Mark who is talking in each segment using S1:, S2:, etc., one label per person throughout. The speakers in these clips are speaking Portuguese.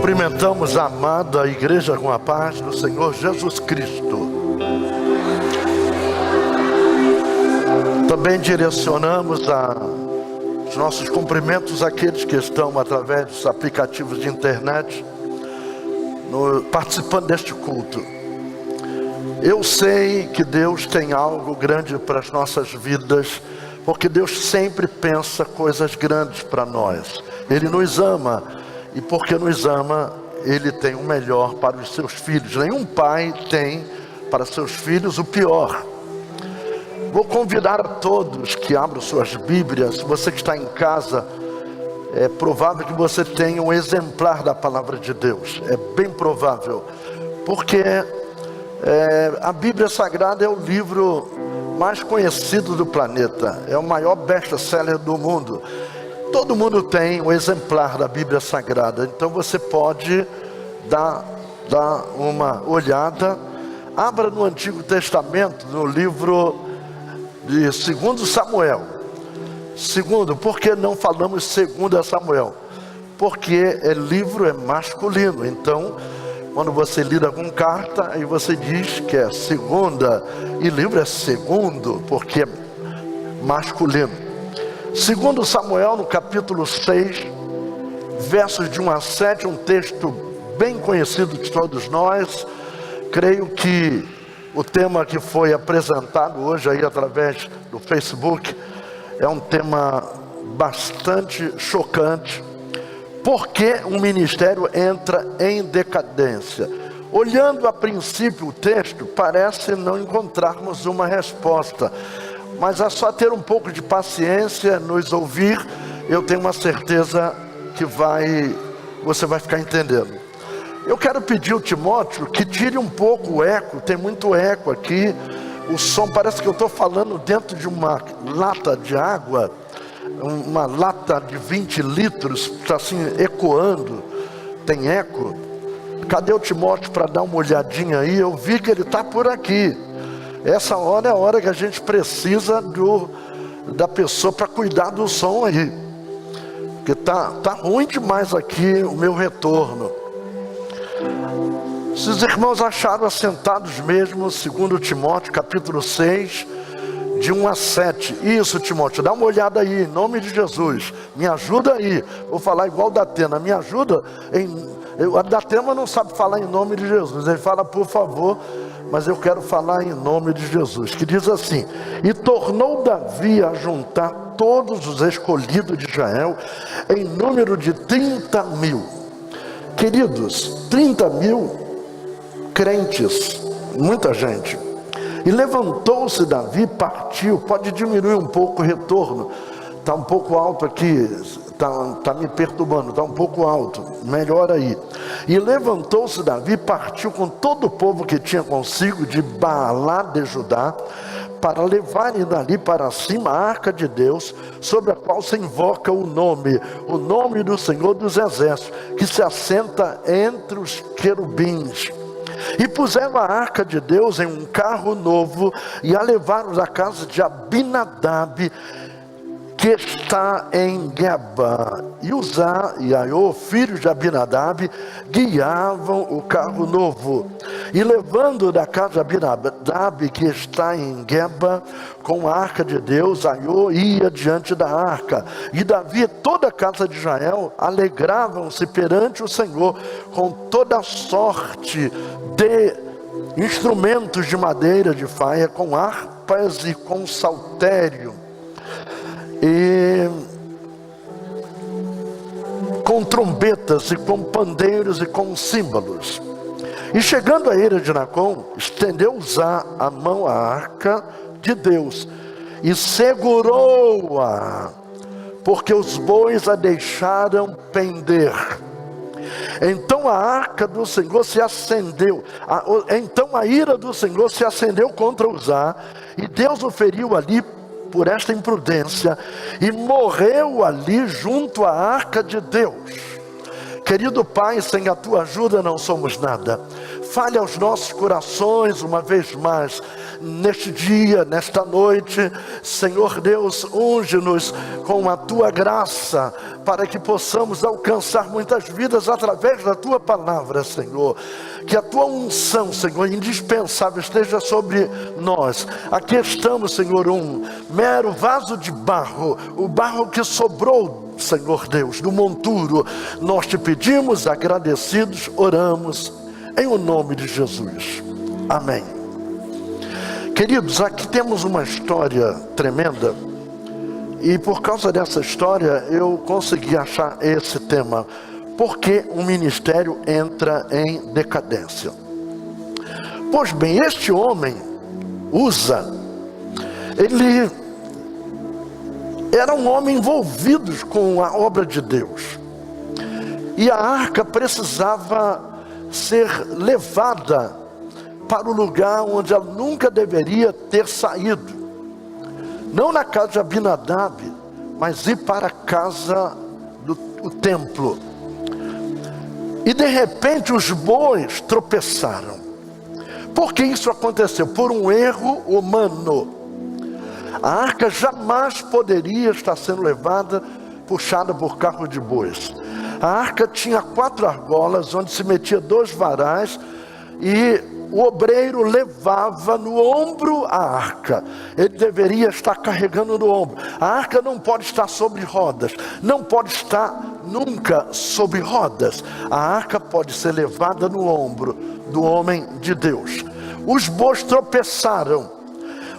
S1: Cumprimentamos a amada igreja com a paz do Senhor Jesus Cristo. Também direcionamos os nossos cumprimentos àqueles que estão através dos aplicativos de internet participando deste culto. Eu sei que Deus tem algo grande para as nossas vidas, porque Deus sempre pensa coisas grandes para nós. Ele nos ama, e porque nos ama, Ele tem o melhor para os seus filhos. Nenhum pai tem para seus filhos o pior. Vou convidar a todos que abram suas Bíblias. Você que está em casa, é provável que você tenha um exemplar da palavra de Deus. É bem provável, porque a Bíblia Sagrada é o livro mais conhecido do planeta. É o maior best-seller do mundo. Todo mundo tem um exemplar da Bíblia Sagrada. Então você pode dar uma olhada. Abra no Antigo Testamento, no livro de 2 Samuel. Segundo, por que não falamos 2 Samuel? Porque livro é masculino. Então, quando você lida com carta, aí você diz que é segunda, e livro é segundo, porque é masculino. 2 Samuel, no capítulo 6, versos de 1 a 7, um texto bem conhecido de todos nós. Creio que o tema que foi apresentado hoje aí através do Facebook é um tema bastante chocante. Por que um ministério entra em decadência? Olhando a princípio o texto, parece não encontrarmos uma resposta. Mas é só ter um pouco de paciência, nos ouvir. Eu tenho uma certeza que você vai ficar entendendo. Eu quero pedir ao Timóteo que tire um pouco o eco. Tem muito eco aqui. O som parece que eu estou falando dentro de uma lata de água. Uma lata de 20 litros, está assim ecoando. Tem eco. Cadê o Timóteo para dar uma olhadinha aí? Eu vi que ele está por aqui. Essa hora é a hora que a gente precisa da pessoa para cuidar do som aí. Porque tá ruim demais aqui o meu retorno. Se os irmãos acharam assentados mesmo, 2 Timóteo, capítulo 6, de 1 a 7. Isso, Timóteo, dá uma olhada aí, em nome de Jesus. Me ajuda aí. Vou falar igual da Atena. Me ajuda. A Datema não sabe falar em nome de Jesus. Ele fala, por favor. Mas eu quero falar em nome de Jesus, que diz assim: e tornou Davi a juntar todos os escolhidos de Israel em número de 30.000. Queridos, 30.000 crentes, muita gente. E levantou-se Davi, partiu. Pode diminuir um pouco o retorno, está um pouco alto aqui, está me perturbando, está um pouco alto, melhor aí. E levantou-se Davi, partiu com todo o povo que tinha consigo de Baalá de Judá, para levarem dali para cima a arca de Deus, sobre a qual se invoca o nome do Senhor dos Exércitos, que se assenta entre os querubins. E puseram a arca de Deus em um carro novo, e a levaram da casa de Abinadab, que está em Geba. E Uzá e Aiô, filhos de Abinadab, guiavam o carro novo. E levando da casa de Abinadab, que está em Geba, com a arca de Deus, Aiô ia diante da arca. E Davi e toda a casa de Israel alegravam-se perante o Senhor com toda sorte de instrumentos de madeira de faia, com harpas e com saltério, e com trombetas e com pandeiros e com símbolos. E chegando à eira de Nacon, estendeu Uzá a mão à arca de Deus e segurou-a, porque os bois a deixaram pender. Então a arca do Senhor se acendeu. Então a ira do Senhor se acendeu contra Uzá, e Deus o feriu ali por esta imprudência, e morreu ali junto à arca de Deus. Querido Pai, sem a tua ajuda não somos nada. fale aos nossos corações uma vez mais, neste dia, nesta noite. Senhor Deus, unge-nos com a Tua graça, para que possamos alcançar muitas vidas através da Tua palavra, Senhor. Que a Tua unção, Senhor, indispensável esteja sobre nós. Aqui estamos, Senhor, um mero vaso de barro, o barro que sobrou, Senhor Deus, do monturo. Nós te pedimos, agradecidos, oramos, em o nome de Jesus. Amém. Queridos, aqui temos uma história tremenda, e por causa dessa história eu consegui achar esse tema: por que o ministério entra em decadência? Pois bem, este homem, Uza, ele era um homem envolvido com a obra de Deus, e a arca precisava ser levada para o lugar onde ela nunca deveria ter saído, não na casa de Abinadab, mas ir para a casa do templo. E de repente os bois tropeçaram. Por que isso aconteceu? Por um erro humano. A arca jamais poderia estar sendo levada, puxada por carro de bois. A arca tinha 4 argolas, onde se metia 2 varais, e o obreiro levava no ombro a arca. Ele deveria estar carregando no ombro. A arca não pode estar sobre rodas, não pode estar nunca sobre rodas. A arca pode ser levada no ombro do homem de Deus. Os bois tropeçaram.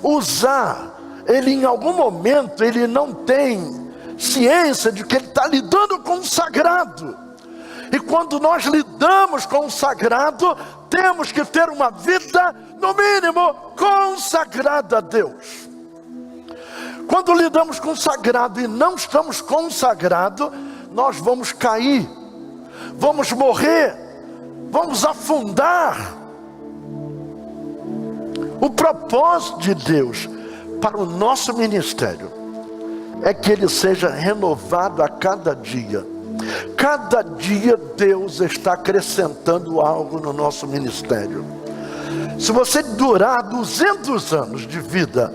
S1: Uzá, ele em algum momento, ele não tem ciência de que ele está lidando com o sagrado. E quando nós lidamos com o sagrado, temos que ter uma vida, no mínimo, consagrada a Deus. Quando lidamos com o sagrado e não estamos consagrados, nós vamos cair, vamos morrer, vamos afundar. O propósito de Deus para o nosso ministério é que ele seja renovado a cada dia. Cada dia Deus está acrescentando algo no nosso ministério. Se você durar 200 anos de vida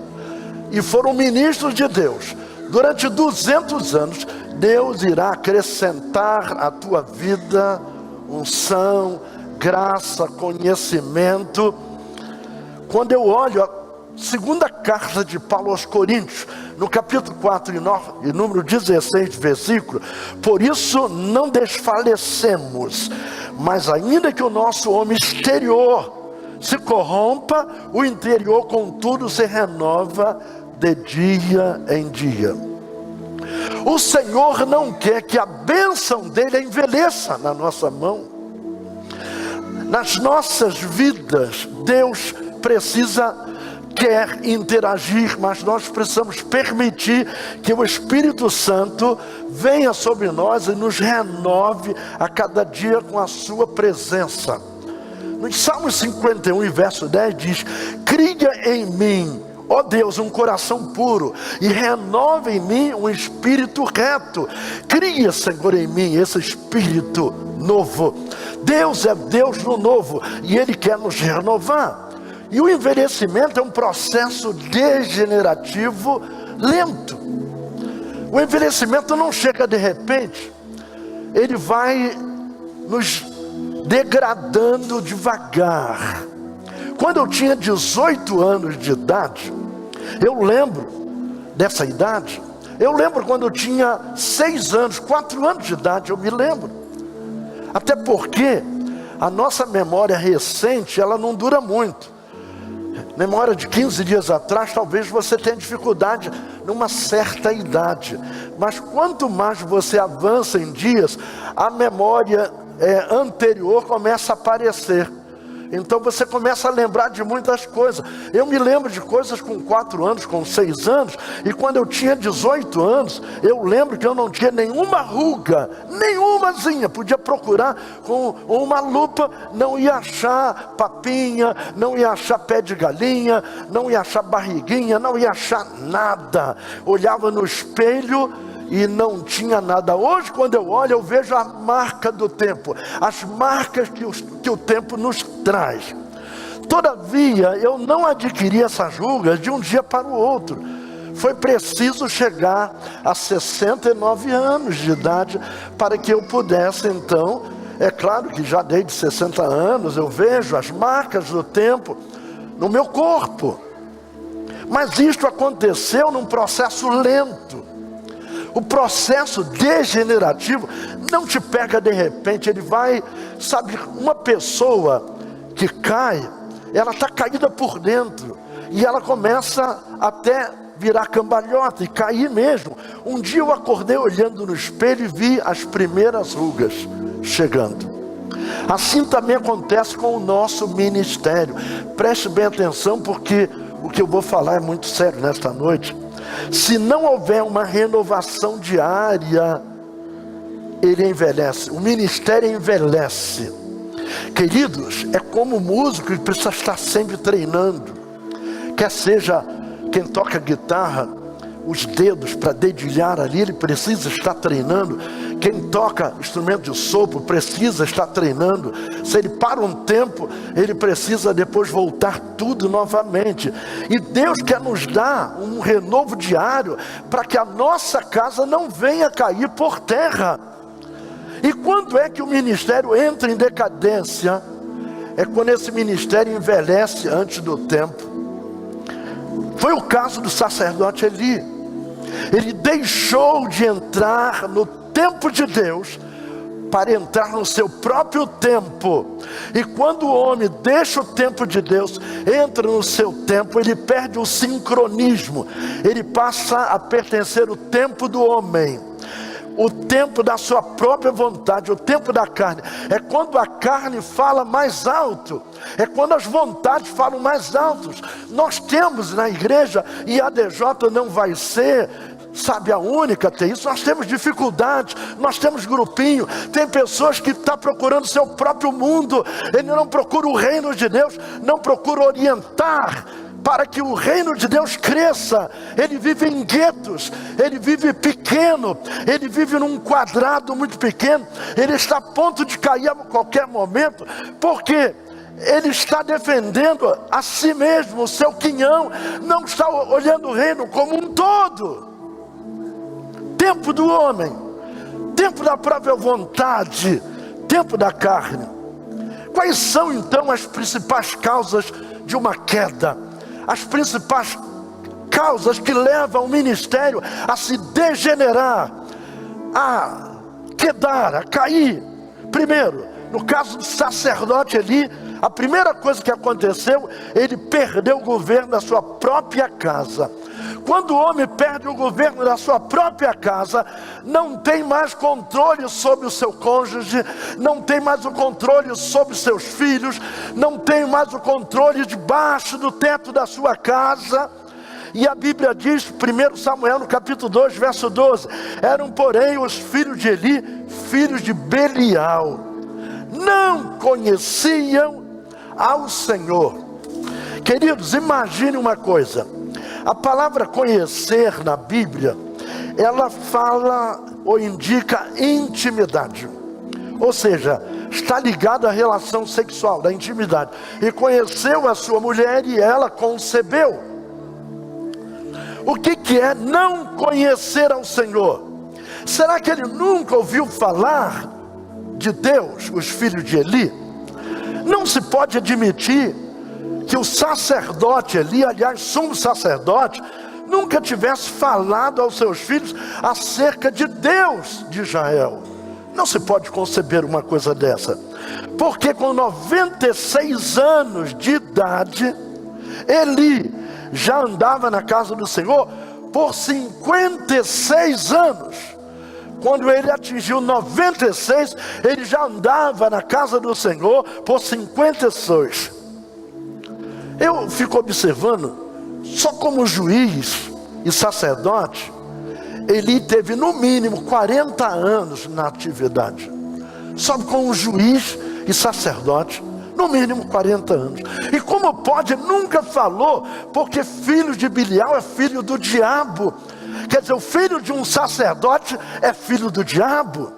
S1: e for um ministro de Deus, durante 200 anos, Deus irá acrescentar à tua vida unção, graça, conhecimento. Quando eu olho a segunda carta de Paulo aos Coríntios, no capítulo 4 e número 16, versículo: por isso não desfalecemos, mas ainda que o nosso homem exterior se corrompa, o interior contudo se renova de dia em dia. O Senhor não quer que a bênção dele envelheça na nossa mão. Nas nossas vidas, Deus quer interagir, mas nós precisamos permitir que o Espírito Santo venha sobre nós e nos renove a cada dia com a sua presença. No Salmo 51 e verso 10 diz: cria em mim, ó Deus, um coração puro, e renova em mim um espírito reto. Cria, Senhor, em mim esse espírito novo. Deus é Deus no novo, e Ele quer nos renovar. E o envelhecimento é um processo degenerativo lento. O envelhecimento não chega de repente. Ele vai nos degradando devagar. Quando eu tinha 18 anos de idade, eu lembro dessa idade. Eu lembro quando eu tinha 6 anos, 4 anos de idade, eu me lembro. Até porque a nossa memória recente, ela não dura muito. Memória de 15 dias atrás, talvez você tenha dificuldade numa certa idade. Mas quanto mais você avança em dias, a memória anterior começa a aparecer. Então você começa a lembrar de muitas coisas. Eu me lembro de coisas com 4 anos, com 6 anos. E quando eu tinha 18 anos, eu lembro que eu não tinha nenhuma ruga, nenhumazinha. Podia procurar com uma lupa, não ia achar papinha, não ia achar pé de galinha, não ia achar barriguinha, não ia achar nada. Olhava no espelho e não tinha nada. Hoje, quando eu olho, eu vejo a marca do tempo, as marcas que o tempo nos traz. Todavia, eu não adquiri essas rugas de um dia para o outro. Foi preciso chegar a 69 anos de idade para que eu pudesse, então, é claro que já desde 60 anos eu vejo as marcas do tempo no meu corpo. Mas isto aconteceu num processo lento. O processo degenerativo não te pega de repente, ele vai, sabe, uma pessoa que cai, ela está caída por dentro, e ela começa até virar cambalhota e cair mesmo. Um dia eu acordei olhando no espelho e vi as primeiras rugas chegando. Assim também acontece com o nosso ministério. Preste bem atenção, porque o que eu vou falar é muito sério nesta noite. Se não houver uma renovação diária, ele envelhece, o ministério envelhece. Queridos, é como o músico que precisa estar sempre treinando. Quer seja quem toca guitarra, os dedos para dedilhar ali, ele precisa estar treinando. Quem toca instrumento de sopro precisa estar treinando. Se ele para um tempo, ele precisa depois voltar tudo novamente. E Deus quer nos dar um renovo diário para que a nossa casa não venha cair por terra. E quando é que o ministério entra em decadência? É quando esse ministério envelhece antes do tempo. Foi o caso do sacerdote Eli. Ele deixou de entrar no tempo de Deus para entrar no seu próprio tempo. E quando o homem deixa o tempo de Deus, entra no seu tempo, ele perde o sincronismo. Ele passa a pertencer ao tempo do homem, o tempo da sua própria vontade, o tempo da carne. É quando a carne fala mais alto, é quando as vontades falam mais altos. Nós temos na igreja, e a DJ não vai ser, sabe, a única a ter isso. Nós temos dificuldades, nós temos grupinho. Tem pessoas que estão procurando seu próprio mundo. Ele não procura o reino de Deus, não procura orientar para que o reino de Deus cresça. Ele vive em guetos, ele vive pequeno, ele vive num quadrado muito pequeno. Ele está a ponto de cair a qualquer momento, porque ele está defendendo a si mesmo, o seu quinhão, não está olhando o reino como um todo. Tempo do homem, tempo da própria vontade, tempo da carne. Quais são então as principais causas de uma queda? As principais causas que levam o ministério a se degenerar, a quedar, a cair. Primeiro, no caso do sacerdote Eli, a primeira coisa que aconteceu, ele perdeu o governo da sua própria casa. Quando o homem perde o governo da sua própria casa, não tem mais controle sobre o seu cônjuge, não tem mais o controle sobre os seus filhos, não tem mais o controle debaixo do teto da sua casa. E a Bíblia diz, 1 Samuel no capítulo 2, verso 12, eram porém os filhos de Eli, filhos de Belial, não conheciam ao Senhor. Queridos, imagine uma coisa. A palavra conhecer na Bíblia, ela fala ou indica intimidade. Ou seja, está ligado à relação sexual, da intimidade. E conheceu a sua mulher e ela concebeu. O que é não conhecer ao Senhor? Será que ele nunca ouviu falar de Deus, os filhos de Eli? Não se pode admitir que o sacerdote Eli, aliás, sumo sacerdote, nunca tivesse falado aos seus filhos acerca de Deus de Israel. Não se pode conceber uma coisa dessa. Porque com 96 anos de idade, Eli já andava na casa do Senhor por 56 anos. Quando ele atingiu 96, ele já andava na casa do Senhor por 56. Eu fico observando, só como juiz e sacerdote, Eli teve no mínimo 40 anos na atividade. Só como juiz e sacerdote, no mínimo 40 anos. E como pode, nunca falou, porque filho de Belial é filho do diabo. Quer dizer, o filho de um sacerdote é filho do diabo.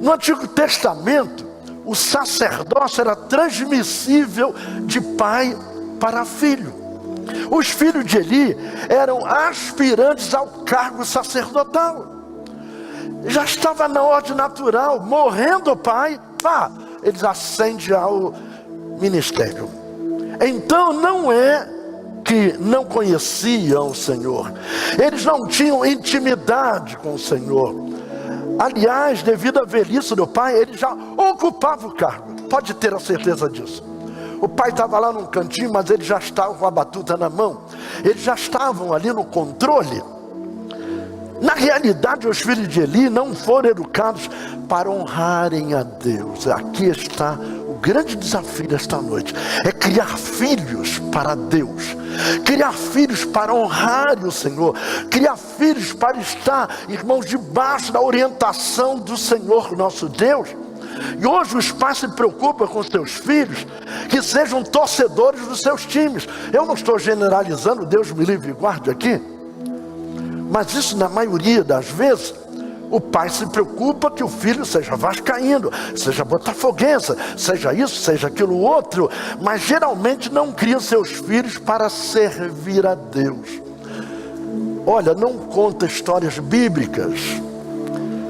S1: No Antigo Testamento, o sacerdócio era transmissível de pai para filho. Os filhos de Eli eram aspirantes ao cargo sacerdotal. Já estava na ordem natural, morrendo o pai, eles ascendem ao ministério. Então não é que não conheciam o Senhor, eles não tinham intimidade com o Senhor. Aliás, devido à velhice do pai, ele já ocupava o cargo, pode ter a certeza disso. O pai estava lá num cantinho, mas ele já estava com a batuta na mão, eles já estavam ali no controle. Na realidade, os filhos de Eli não foram educados para honrarem a Deus. Aqui está o grande desafio desta noite, é criar filhos para Deus, criar filhos para honrar o Senhor, criar filhos para estar, irmãos, debaixo da orientação do Senhor nosso Deus. E hoje os pais se preocupam com seus filhos, que sejam torcedores dos seus times. Eu não estou generalizando, Deus me livre e guarde aqui, mas isso na maioria das vezes, o pai se preocupa que o filho seja vascaíno, seja botafoguense, seja isso, seja aquilo outro, mas geralmente não cria seus filhos para servir a Deus. Olha, não conta histórias bíblicas.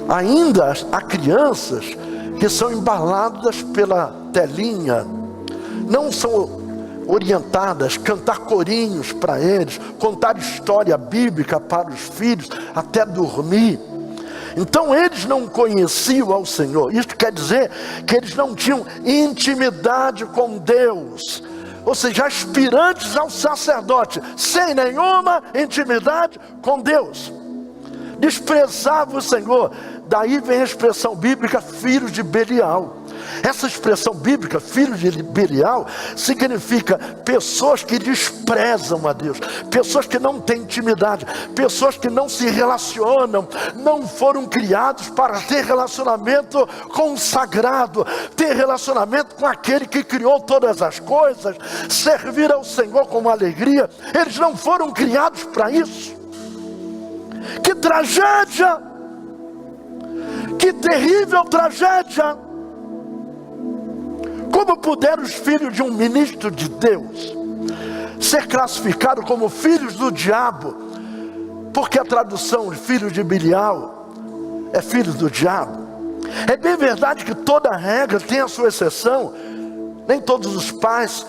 S1: Ainda há crianças que são embaladas pela telinha, não são orientadas, cantar corinhos para eles, contar história bíblica para os filhos, até dormir. Então eles não conheciam ao Senhor. Isso quer dizer que eles não tinham intimidade com Deus, ou seja, aspirantes ao sacerdote, sem nenhuma intimidade com Deus. Desprezavam o Senhor. Daí vem a expressão bíblica, filhos de Belial. Essa expressão bíblica, filho de Belial, significa pessoas que desprezam a Deus, pessoas que não têm intimidade, pessoas que não se relacionam, não foram criados para ter relacionamento com o sagrado, ter relacionamento com aquele que criou todas as coisas, servir ao Senhor com alegria. Eles não foram criados para isso. Que tragédia! Que terrível tragédia! Como puderam os filhos de um ministro de Deus ser classificados como filhos do diabo? Porque a tradução de filhos de Belial é filhos do diabo. É bem verdade que toda regra tem a sua exceção. Nem todos os pais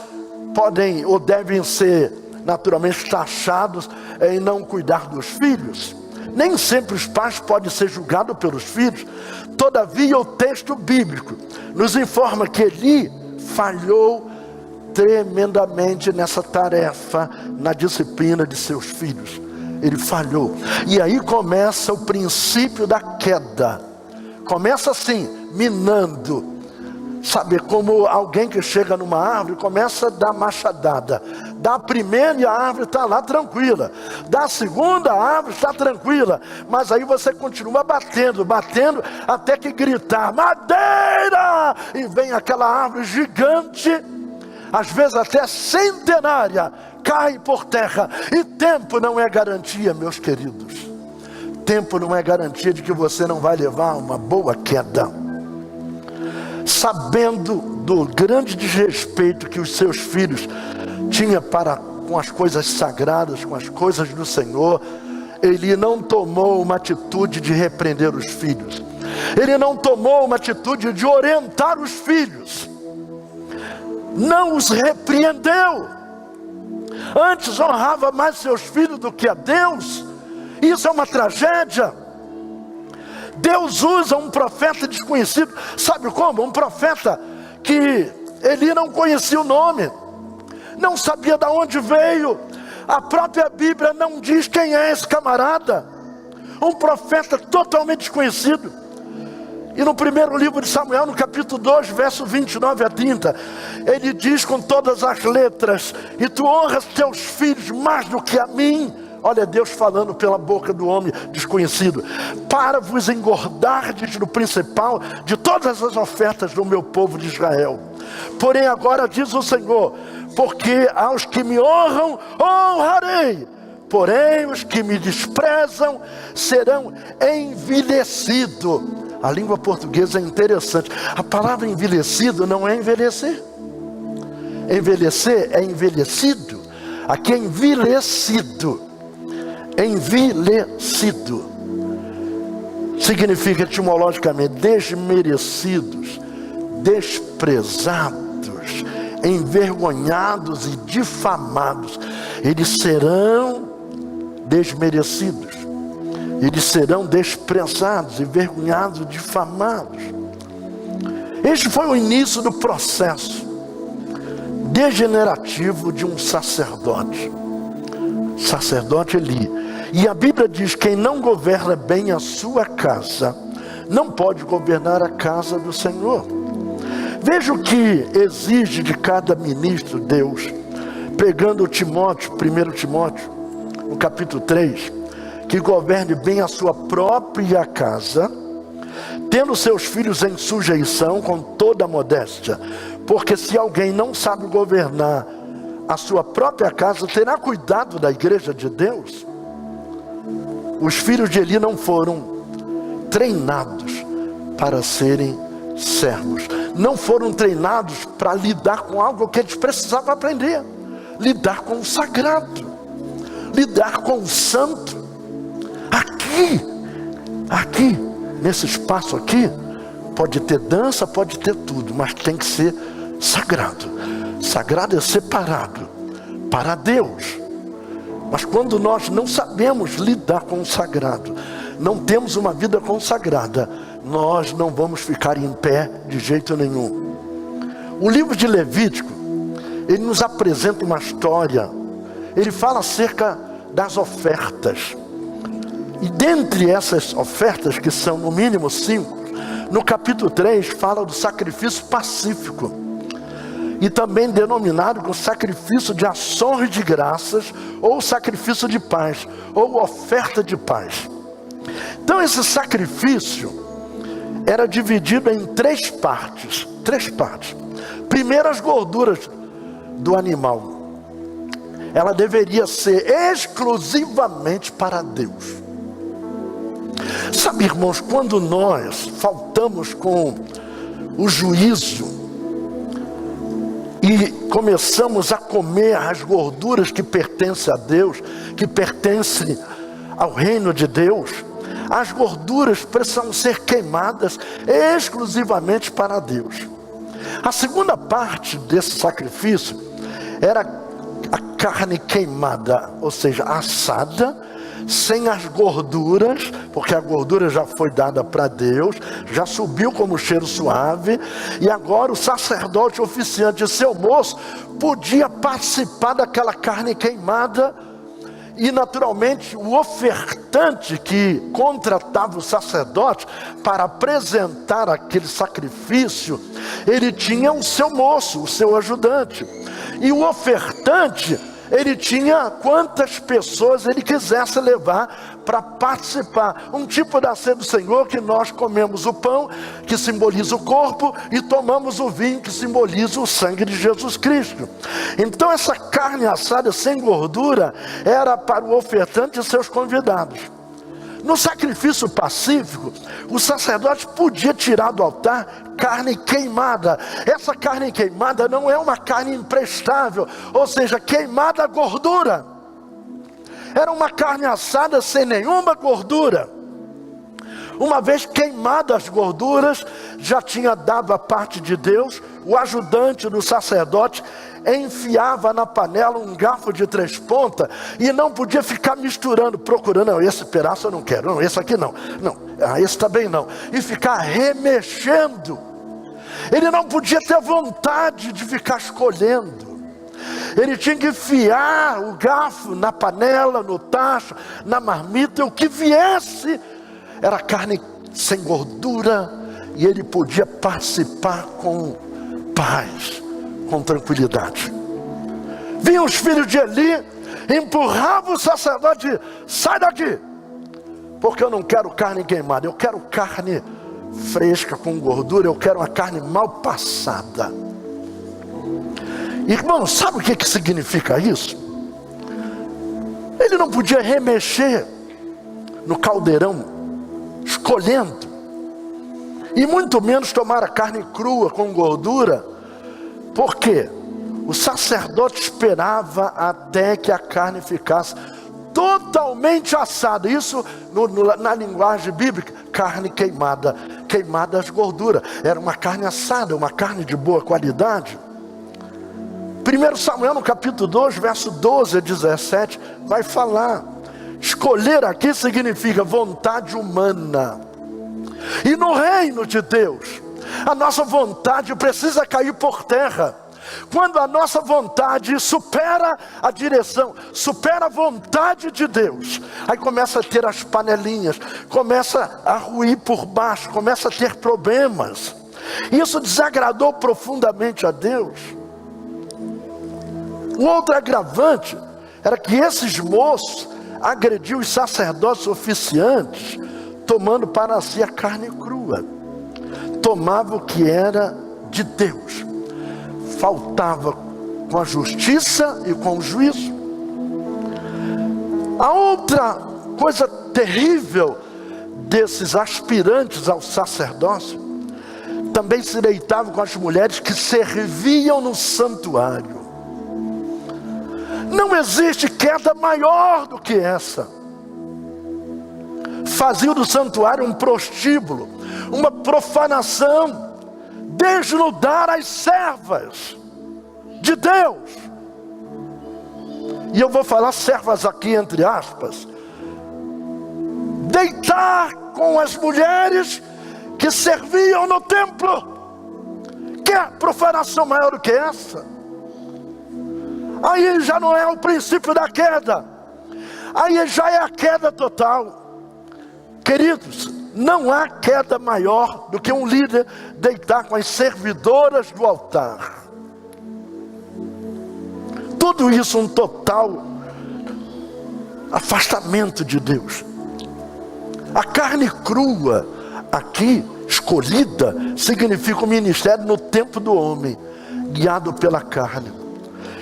S1: podem ou devem ser naturalmente taxados em não cuidar dos filhos. Nem sempre os pais podem ser julgados pelos filhos. Todavia, o texto bíblico nos informa que Eli falhou tremendamente nessa tarefa, na disciplina de seus filhos. Ele falhou. E aí começa o princípio da queda. Começa assim, minando. Sabe, como alguém que chega numa árvore, começa a dar machadada. Dá a primeira e a árvore está lá tranquila. Dá a segunda, a árvore está tranquila. Mas aí você continua batendo, até que gritar, madeira! E vem aquela árvore gigante, às vezes até centenária, cai por terra. E tempo não é garantia, meus queridos. Tempo não é garantia de que você não vai levar uma boa queda. Sabendo do grande desrespeito que os seus filhos tinham para com as coisas sagradas, com as coisas do Senhor, ele não tomou uma atitude de repreender os filhos. Ele não tomou uma atitude de orientar os filhos. Não os repreendeu. Antes honrava mais seus filhos do que a Deus. Isso é uma tragédia. Deus usa um profeta desconhecido, sabe como? Um profeta que Eli não conhecia o nome, não sabia de onde veio. A própria Bíblia não diz quem é esse camarada. Um profeta totalmente desconhecido. E no primeiro livro de Samuel, no capítulo 2, verso 29 a 30, ele diz com todas as letras, e tu honras teus filhos mais do que a mim. Olha Deus falando pela boca do homem desconhecido. Para vos engordardes no principal de todas as ofertas do meu povo de Israel. Porém agora diz o Senhor, porque aos que me honram, honrarei. porém os que me desprezam serão envelhecidos. A língua portuguesa é interessante. A palavra envelhecido não é envelhecer. Envelhecer é envelhecido. Aqui é envelhecido. Envelhecido significa etimologicamente desmerecidos, desprezados, envergonhados e difamados. Eles serão desmerecidos, eles serão desprezados, envergonhados, difamados. Este foi o início do processo degenerativo de um sacerdote Eli. E a Bíblia diz: quem não governa bem a sua casa, não pode governar a casa do Senhor. Veja o que exige de cada ministro Deus, pegando Timóteo, 1 Timóteo, no capítulo 3, que governe bem a sua própria casa, tendo seus filhos em sujeição com toda a modéstia. Porque se alguém não sabe governar a sua própria casa, terá cuidado da igreja de Deus? Os filhos de Eli não foram treinados para serem servos. Não foram treinados para lidar com algo que eles precisavam aprender. Lidar com o sagrado. Lidar com o santo. Aqui, nesse espaço aqui, pode ter dança, pode ter tudo, mas tem que ser sagrado. Sagrado é separado para Deus. Mas quando nós não sabemos lidar com o sagrado, não temos uma vida consagrada, nós não vamos ficar em pé de jeito nenhum. O livro de Levítico, ele nos apresenta uma história. Ele fala acerca das ofertas. E dentre essas ofertas, que são no mínimo 5, no capítulo 3 fala do sacrifício pacífico, e também denominado como sacrifício de ações de graças, ou sacrifício de paz, ou oferta de paz. Então esse sacrifício era dividido em três partes. Primeiro, as gorduras do animal. Ela deveria ser exclusivamente para Deus. Sabe, irmãos, quando nós faltamos com o juízo e começamos a comer as gorduras que pertencem a Deus, que pertencem ao reino de Deus, as gorduras precisam ser queimadas exclusivamente para Deus. A segunda parte desse sacrifício era a carne queimada, ou seja, assada, sem as gorduras, porque a gordura já foi dada para Deus, já subiu como cheiro suave, e agora o sacerdote oficiante e seu moço podia participar daquela carne queimada. E naturalmente o ofertante que contratava o sacerdote para apresentar aquele sacrifício, ele tinha o seu moço, o seu ajudante. E o ofertante, ele tinha quantas pessoas ele quisesse levar para participar. Um tipo da ceia do Senhor, que nós comemos o pão, que simboliza o corpo, e tomamos o vinho, que simboliza o sangue de Jesus Cristo. Então essa carne assada sem gordura era para o ofertante e seus convidados. No sacrifício pacífico, o sacerdote podia tirar do altar carne queimada. Essa carne queimada não é uma carne imprestável, ou seja, queimada a gordura. Era uma carne assada sem nenhuma gordura. Uma vez queimadas as gorduras, já tinha dado a parte de Deus. O ajudante do sacerdote enfiava na panela um garfo de 3 pontas e não podia ficar misturando, procurando, não, esse pedaço eu não quero, não, esse aqui não, esse também não, e ficar remexendo. Ele não podia ter vontade de ficar escolhendo. Ele tinha que enfiar o garfo na panela, no tacho, na marmita, e o que viesse era carne sem gordura, e ele podia participar com paz, com tranquilidade. Vinham os filhos de Eli, empurravam o sacerdote: sai daqui, porque eu não quero carne queimada, eu quero carne fresca com gordura, eu quero uma carne mal passada. Irmão, sabe o que significa isso? Ele não podia remexer no caldeirão, escolhendo, e muito menos tomar a carne crua com gordura. Por quê? O sacerdote esperava até que a carne ficasse totalmente assada. Isso na linguagem bíblica, carne queimada. Queimada as gorduras. Era uma carne assada, uma carne de boa qualidade. 1 Samuel no capítulo 2, verso 12 a 17, vai falar. Escolher aqui significa vontade humana. E no reino de Deus, a nossa vontade precisa cair por terra. Quando a nossa vontade supera a direção, supera a vontade de Deus, aí começa a ter as panelinhas, começa a ruir por baixo, começa a ter problemas. Isso desagradou profundamente a Deus. O outro agravante era que esses moços agrediam os sacerdotes oficiantes, tomando para si a carne crua. Tomava o que era de Deus. Faltava com a justiça e com o juízo. A outra coisa terrível desses aspirantes ao sacerdócio, também se deitavam com as mulheres que serviam no santuário. Não existe queda maior do que essa. Fazia do santuário um prostíbulo, uma profanação, desnudar as servas de Deus. E eu vou falar servas aqui entre aspas. Deitar com as mulheres que serviam no templo. Que profanação maior do que essa? Aí já não é o princípio da queda. Aí já é a queda total. Queridos, não há queda maior do que um líder deitar com as servidoras do altar. Tudo isso um total afastamento de Deus. A carne crua aqui, escolhida, significa o ministério no tempo do homem, guiado pela carne.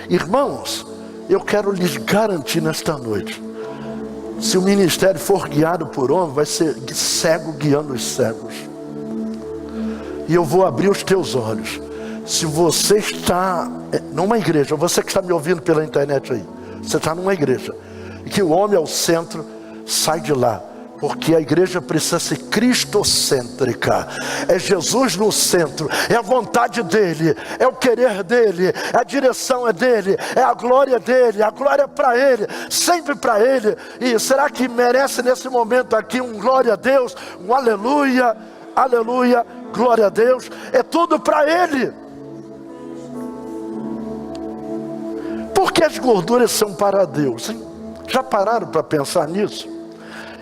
S1: Irmãos, eu quero lhes garantir nesta noite, se o ministério for guiado por homem, vai ser cego guiando os cegos. E eu vou abrir os teus olhos. Se você está numa igreja, você que está me ouvindo pela internet aí, você está numa igreja, e que o homem é o centro, sai de lá. Porque a igreja precisa ser cristocêntrica. É Jesus no centro, é a vontade dele, é o querer dele, a direção é dele, é a glória dele, a glória é para ele, sempre para ele. E será que merece nesse momento aqui um glória a Deus, um aleluia, aleluia, glória a Deus? É tudo para ele. Porque as gorduras são para Deus, hein? Já pararam para pensar nisso?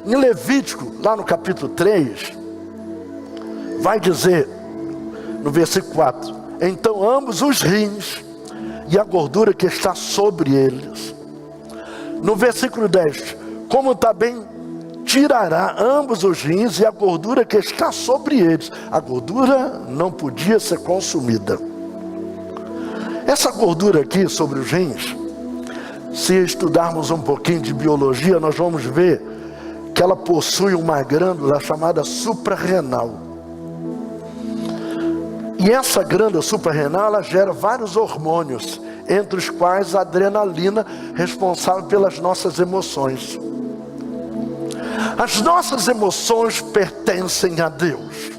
S1: Em Levítico, lá no capítulo 3, vai dizer, no versículo 4, então ambos os rins e a gordura que está sobre eles. No versículo 10, como também tirará ambos os rins e a gordura que está sobre eles. A gordura não podia ser consumida. Essa gordura aqui sobre os rins, se estudarmos um pouquinho de biologia, nós vamos ver que ela possui uma glândula chamada suprarrenal. E essa glândula suprarrenal, ela gera vários hormônios, entre os quais a adrenalina, responsável pelas nossas emoções. As nossas emoções pertencem a Deus.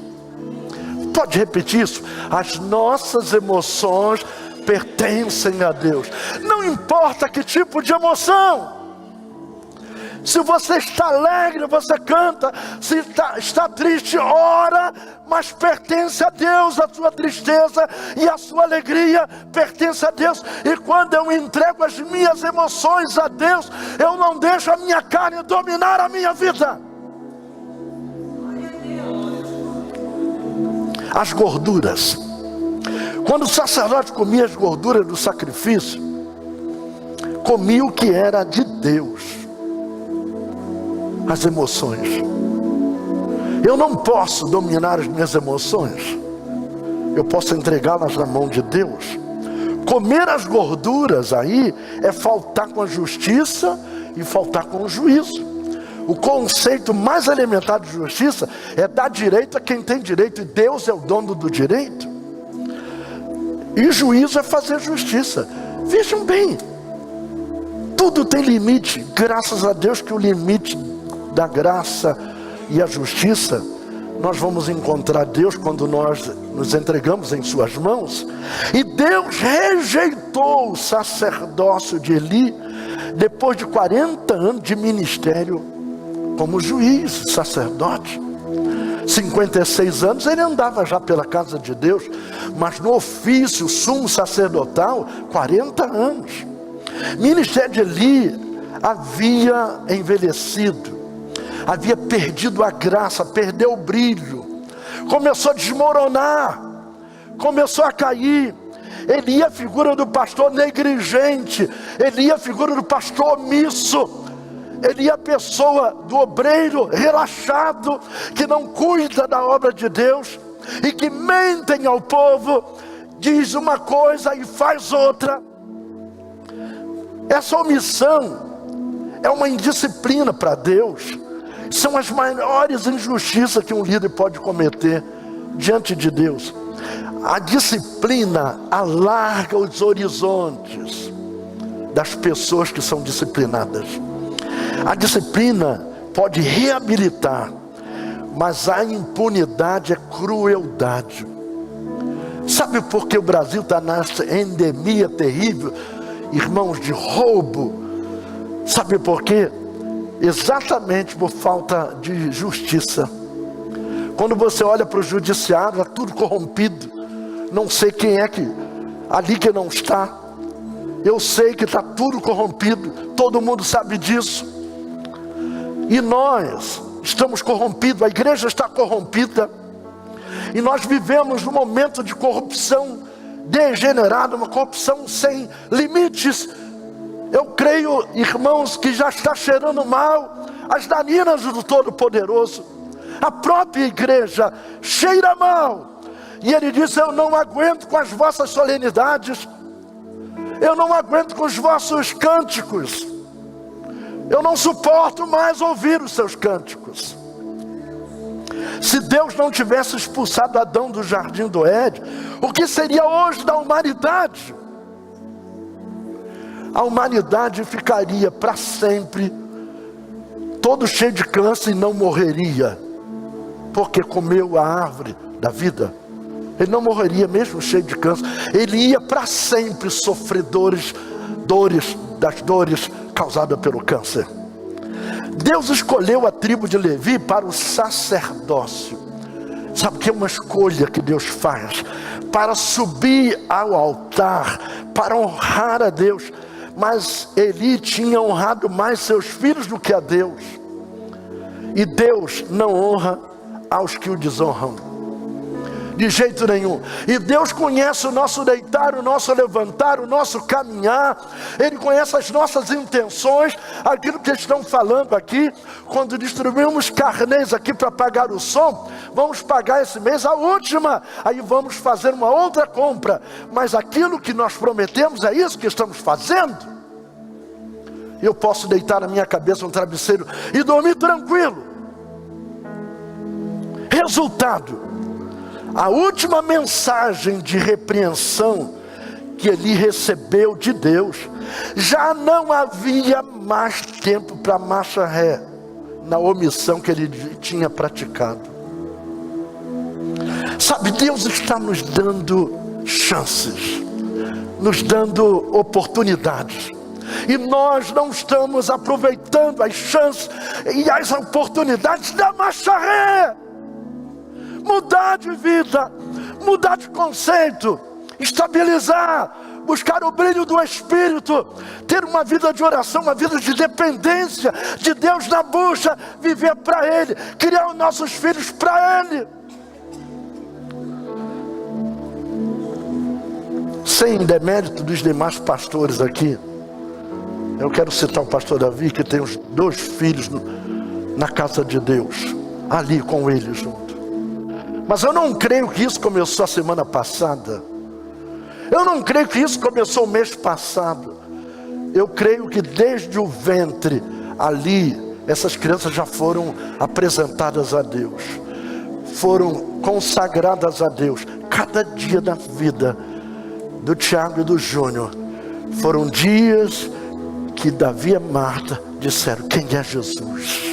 S1: Pode repetir isso? As nossas emoções pertencem a Deus. Não importa que tipo de emoção. Se você está alegre, você canta. Se está triste, ora. Mas pertence a Deus a sua tristeza e a sua alegria pertence a Deus. E quando eu entrego as minhas emoções a Deus, eu não deixo a minha carne dominar a minha vida. As gorduras. Quando o sacerdote comia as gorduras do sacrifício, comia o que era de Deus. As emoções. Eu não posso dominar as minhas emoções. Eu posso entregá-las na mão de Deus. Comer as gorduras aí é faltar com a justiça e faltar com o juízo. O conceito mais elementar de justiça é dar direito a quem tem direito, e Deus é o dono do direito. E juízo é fazer justiça. Vejam bem, tudo tem limite. Graças a Deus que o limite da graça e a justiça, nós vamos encontrar Deus quando nós nos entregamos em suas mãos. E Deus rejeitou o sacerdócio de Eli depois de 40 anos de ministério como juiz, sacerdote. 56 anos ele andava já pela casa de Deus, mas no ofício sumo sacerdotal 40 anos. Ministério de Eli havia envelhecido, havia perdido a graça, perdeu o brilho, começou a desmoronar, começou a cair. Eli a figura do pastor negligente, Eli a figura do pastor omisso, Eli a pessoa do obreiro relaxado, que não cuida da obra de Deus e que mentem ao povo, diz uma coisa e faz outra. Essa omissão é uma indisciplina para Deus. São as maiores injustiças que um líder pode cometer diante de Deus. A disciplina alarga os horizontes das pessoas que são disciplinadas. A disciplina pode reabilitar, mas a impunidade é crueldade. Sabe por que o Brasil está nessa endemia terrível, irmãos, de roubo? Sabe por quê? Exatamente por falta de justiça. Quando você olha para o judiciário, é tudo corrompido. Não sei quem é que ali que não está. Eu sei que está tudo corrompido. Todo mundo sabe disso. E nós estamos corrompidos. A igreja está corrompida. E nós vivemos num momento de corrupção degenerada, uma corrupção sem limites. Eu creio, irmãos, que já está cheirando mal as narinas do Todo-Poderoso. A própria igreja cheira mal. E ele disse: eu não aguento com as vossas solenidades, eu não aguento com os vossos cânticos, eu não suporto mais ouvir os seus cânticos. Se Deus não tivesse expulsado Adão do jardim do Éden, o que seria hoje da humanidade? A humanidade ficaria para sempre todo cheio de câncer e não morreria, porque comeu a árvore da vida. Ele não morreria mesmo cheio de câncer. Ele ia para sempre sofrer dores das dores causadas pelo câncer. Deus escolheu a tribo de Levi para o sacerdócio. Sabe o que é uma escolha que Deus faz? Para subir ao altar, para honrar a Deus. Mas Eli tinha honrado mais seus filhos do que a Deus. E Deus não honra aos que o desonram, de jeito nenhum. E Deus conhece o nosso deitar, o nosso levantar, o nosso caminhar. Ele conhece as nossas intenções, aquilo que estão falando aqui. Quando distribuímos carnês aqui para pagar o som, vamos pagar esse mês a última, aí vamos fazer uma outra compra. Mas aquilo que nós prometemos, é isso que estamos fazendo. Eu posso deitar a minha cabeça no travesseiro e dormir tranquilo. Resultado: a última mensagem de repreensão que ele recebeu de Deus, já não havia mais tempo para marcha ré na omissão que ele tinha praticado. Sabe, Deus está nos dando chances, nos dando oportunidades, e nós não estamos aproveitando as chances e as oportunidades da marcha ré. Mudar de vida, mudar de conceito, estabilizar, buscar o brilho do Espírito, ter uma vida de oração, uma vida de dependência de Deus na busca, viver para Ele, criar os nossos filhos para Ele. Sem demérito dos demais pastores aqui, eu quero citar o pastor Davi, que tem os 2 filhos na casa de Deus, ali com ele junto. Mas eu não creio que isso começou a semana passada. Eu não creio que isso começou o mês passado. Eu creio que desde o ventre ali, essas crianças já foram apresentadas a Deus, foram consagradas a Deus. Cada dia da vida do Tiago e do Júnior foram dias que Davi e Marta disseram: quem é Jesus?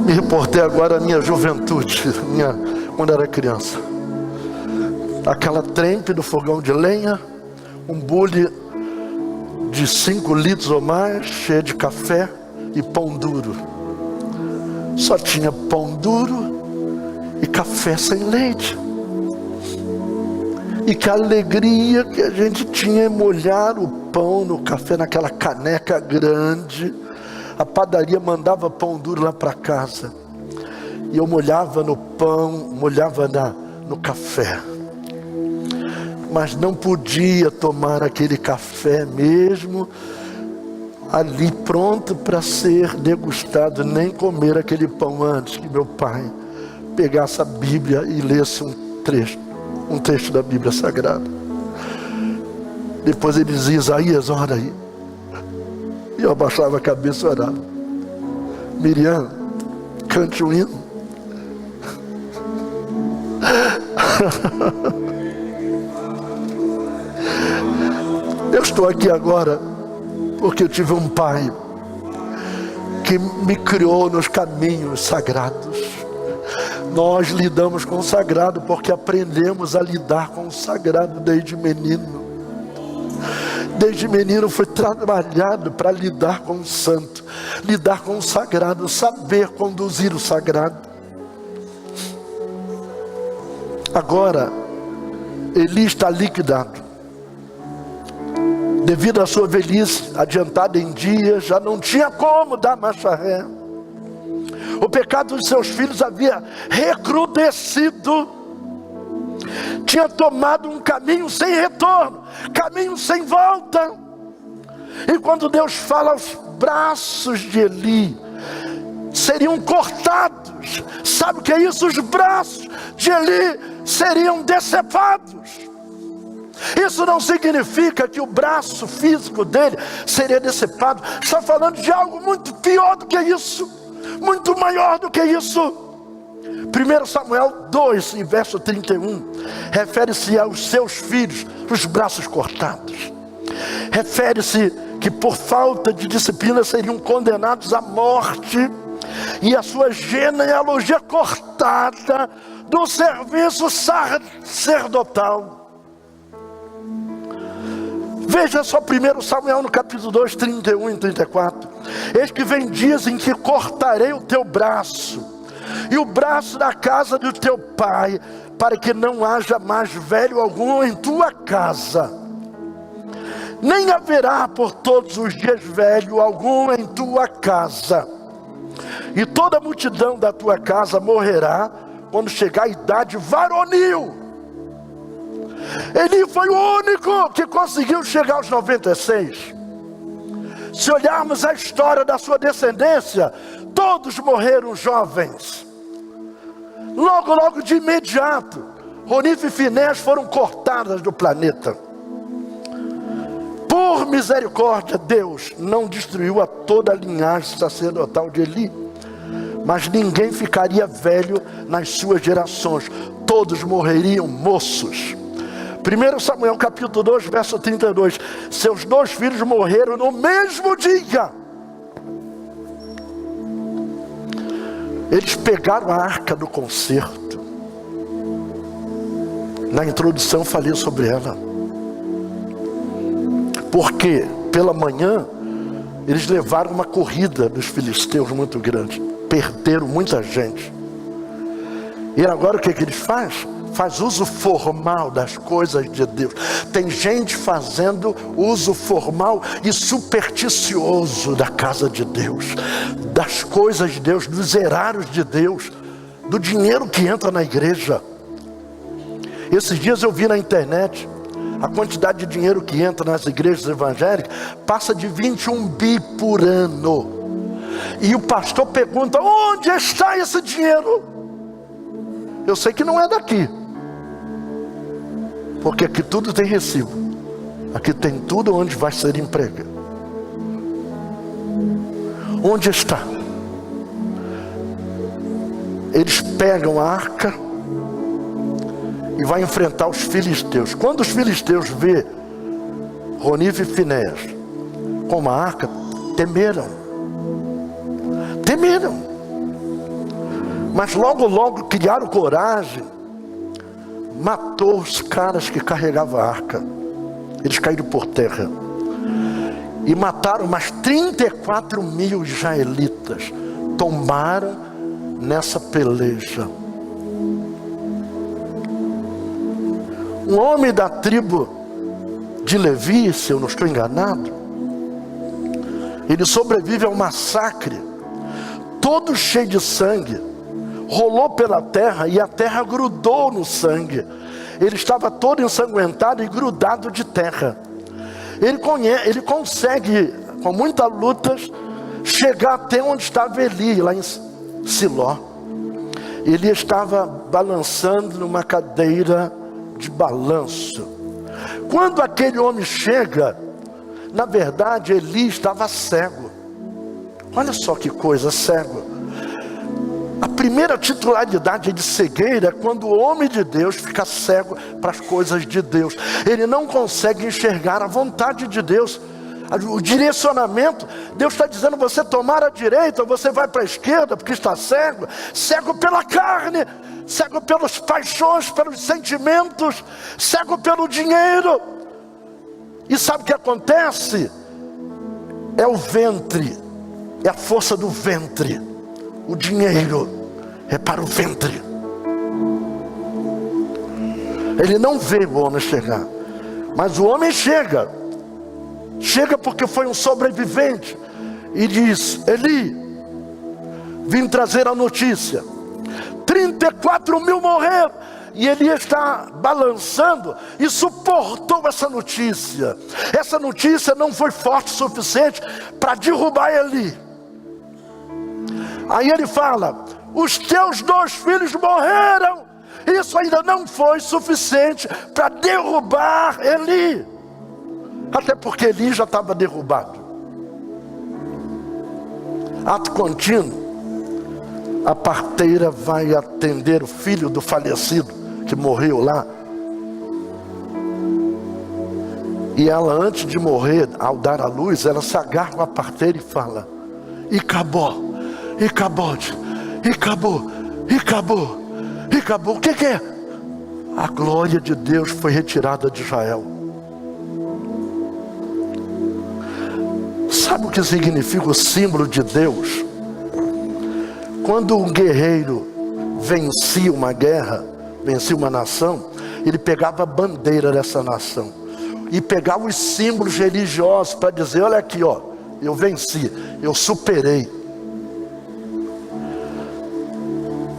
S1: Me reportei agora a minha juventude, quando era criança. Aquela trempe do fogão de lenha, um bule de 5 litros ou mais, cheio de café e pão duro. Só tinha pão duro e café sem leite. E que alegria que a gente tinha em molhar o pão no café, naquela caneca grande. A padaria mandava pão duro lá para casa. E eu molhava no pão, molhava no café. Mas não podia tomar aquele café mesmo ali pronto para ser degustado, nem comer aquele pão antes que meu pai pegasse a Bíblia e lesse um texto da Bíblia Sagrada. Depois ele dizia: Isaías, ora aí. E eu abaixava a cabeça e orava. Miriam, cante um hino. Eu estou aqui agora porque eu tive um pai que me criou nos caminhos sagrados. Nós lidamos com o sagrado porque aprendemos a lidar com o sagrado desde menino. Desde menino foi trabalhado para lidar com o santo, lidar com o sagrado, saber conduzir o sagrado. Agora, Eli está liquidado. Devido à sua velhice adiantada em dias, já não tinha como dar marcha ré. O pecado dos seus filhos havia recrudescido. Tinha tomado um caminho sem retorno, caminho sem volta. E quando Deus fala, os braços de Eli seriam cortados. Sabe o que é isso? Os braços de Eli seriam decepados. Isso não significa que o braço físico dele seria decepado. Está falando de algo muito pior do que isso, muito maior do que isso. 1 Samuel 2, em verso 31, refere-se aos seus filhos, os braços cortados. Refere-se que por falta de disciplina seriam condenados à morte e a sua genealogia cortada do serviço sacerdotal. Veja só 1 Samuel no capítulo 2, 31 e 34. Eis que vem dias em que cortarei o teu braço e o braço da casa do teu pai, para que não haja mais velho algum em tua casa, nem haverá por todos os dias velho algum em tua casa, e toda a multidão da tua casa morrerá quando chegar a idade varonil. Eli foi o único que conseguiu chegar aos 96. Se olharmos a história da sua descendência, todos morreram jovens. Logo de imediato, Ronif e Finés foram cortadas do planeta. Por misericórdia, Deus não destruiu a toda a linhagem sacerdotal de Eli, mas ninguém ficaria velho nas suas gerações. Todos morreriam moços. 1 Samuel capítulo 2, verso 32. Seus 2 filhos morreram no mesmo dia. Eles pegaram a arca do concerto. Na introdução falei sobre ela. Porque pela manhã eles levaram uma corrida dos filisteus muito grande. Perderam muita gente. E agora o que eles fazem? Faz uso formal das coisas de Deus. Tem gente fazendo uso formal e supersticioso da casa de Deus, das coisas de Deus, dos erários de Deus, do dinheiro que entra na igreja. Esses dias eu vi na internet a quantidade de dinheiro que entra nas igrejas evangélicas passa de 21 bi por ano. E o pastor pergunta: onde está esse dinheiro? Eu sei que não é daqui, porque aqui tudo tem recibo, aqui tem tudo onde vai ser emprego. Onde está? Eles pegam a arca e vai enfrentar os filisteus. Quando os filisteus vê Ronif e Finéias com uma arca, temeram. Mas logo criaram coragem, matou os caras que carregavam a arca. Eles caíram por terra e mataram mais 34 mil israelitas. Tombaram nessa peleja. Um homem da tribo de Levi, se eu não estou enganado, ele sobrevive ao massacre, todo cheio de sangue, rolou pela terra e a terra grudou no sangue. Ele estava todo ensanguentado e grudado de terra. Ele consegue, com muitas lutas, chegar até onde estava Eli, lá em Siló. Ele estava balançando numa cadeira de balanço. Quando aquele homem chega, na verdade Eli estava cego. Olha só que coisa, cego. A primeira titularidade de cegueira é quando o homem de Deus fica cego para as coisas de Deus. Ele não consegue enxergar a vontade de Deus, o direcionamento. Deus está dizendo: você tomar a direita, você vai para a esquerda, porque está cego. Cego pela carne, cego pelas paixões, pelos sentimentos, cego pelo dinheiro. E sabe o que acontece? É o ventre, é a força do ventre. O dinheiro é para o ventre. Ele não vê o homem chegar, mas o homem chega porque foi um sobrevivente e diz: Eli, vim trazer a notícia, 34 mil morreram. E Eli está balançando e suportou essa notícia. Essa notícia não foi forte o suficiente para derrubar Eli. Aí ele fala: os teus 2 filhos morreram. Isso ainda não foi suficiente para derrubar Eli, até porque Eli já estava derrubado. Ato contínuo, a parteira vai atender o filho do falecido que morreu lá. E ela, antes de morrer, ao dar a luz, ela se agarra a parteira e fala: e acabou. O que é? A glória de Deus foi retirada de Israel. Sabe o que significa o símbolo de Deus? Quando um guerreiro vencia uma guerra, vencia uma nação, ele pegava a bandeira dessa nação e pegava os símbolos religiosos para dizer: olha aqui, ó, eu venci, eu superei.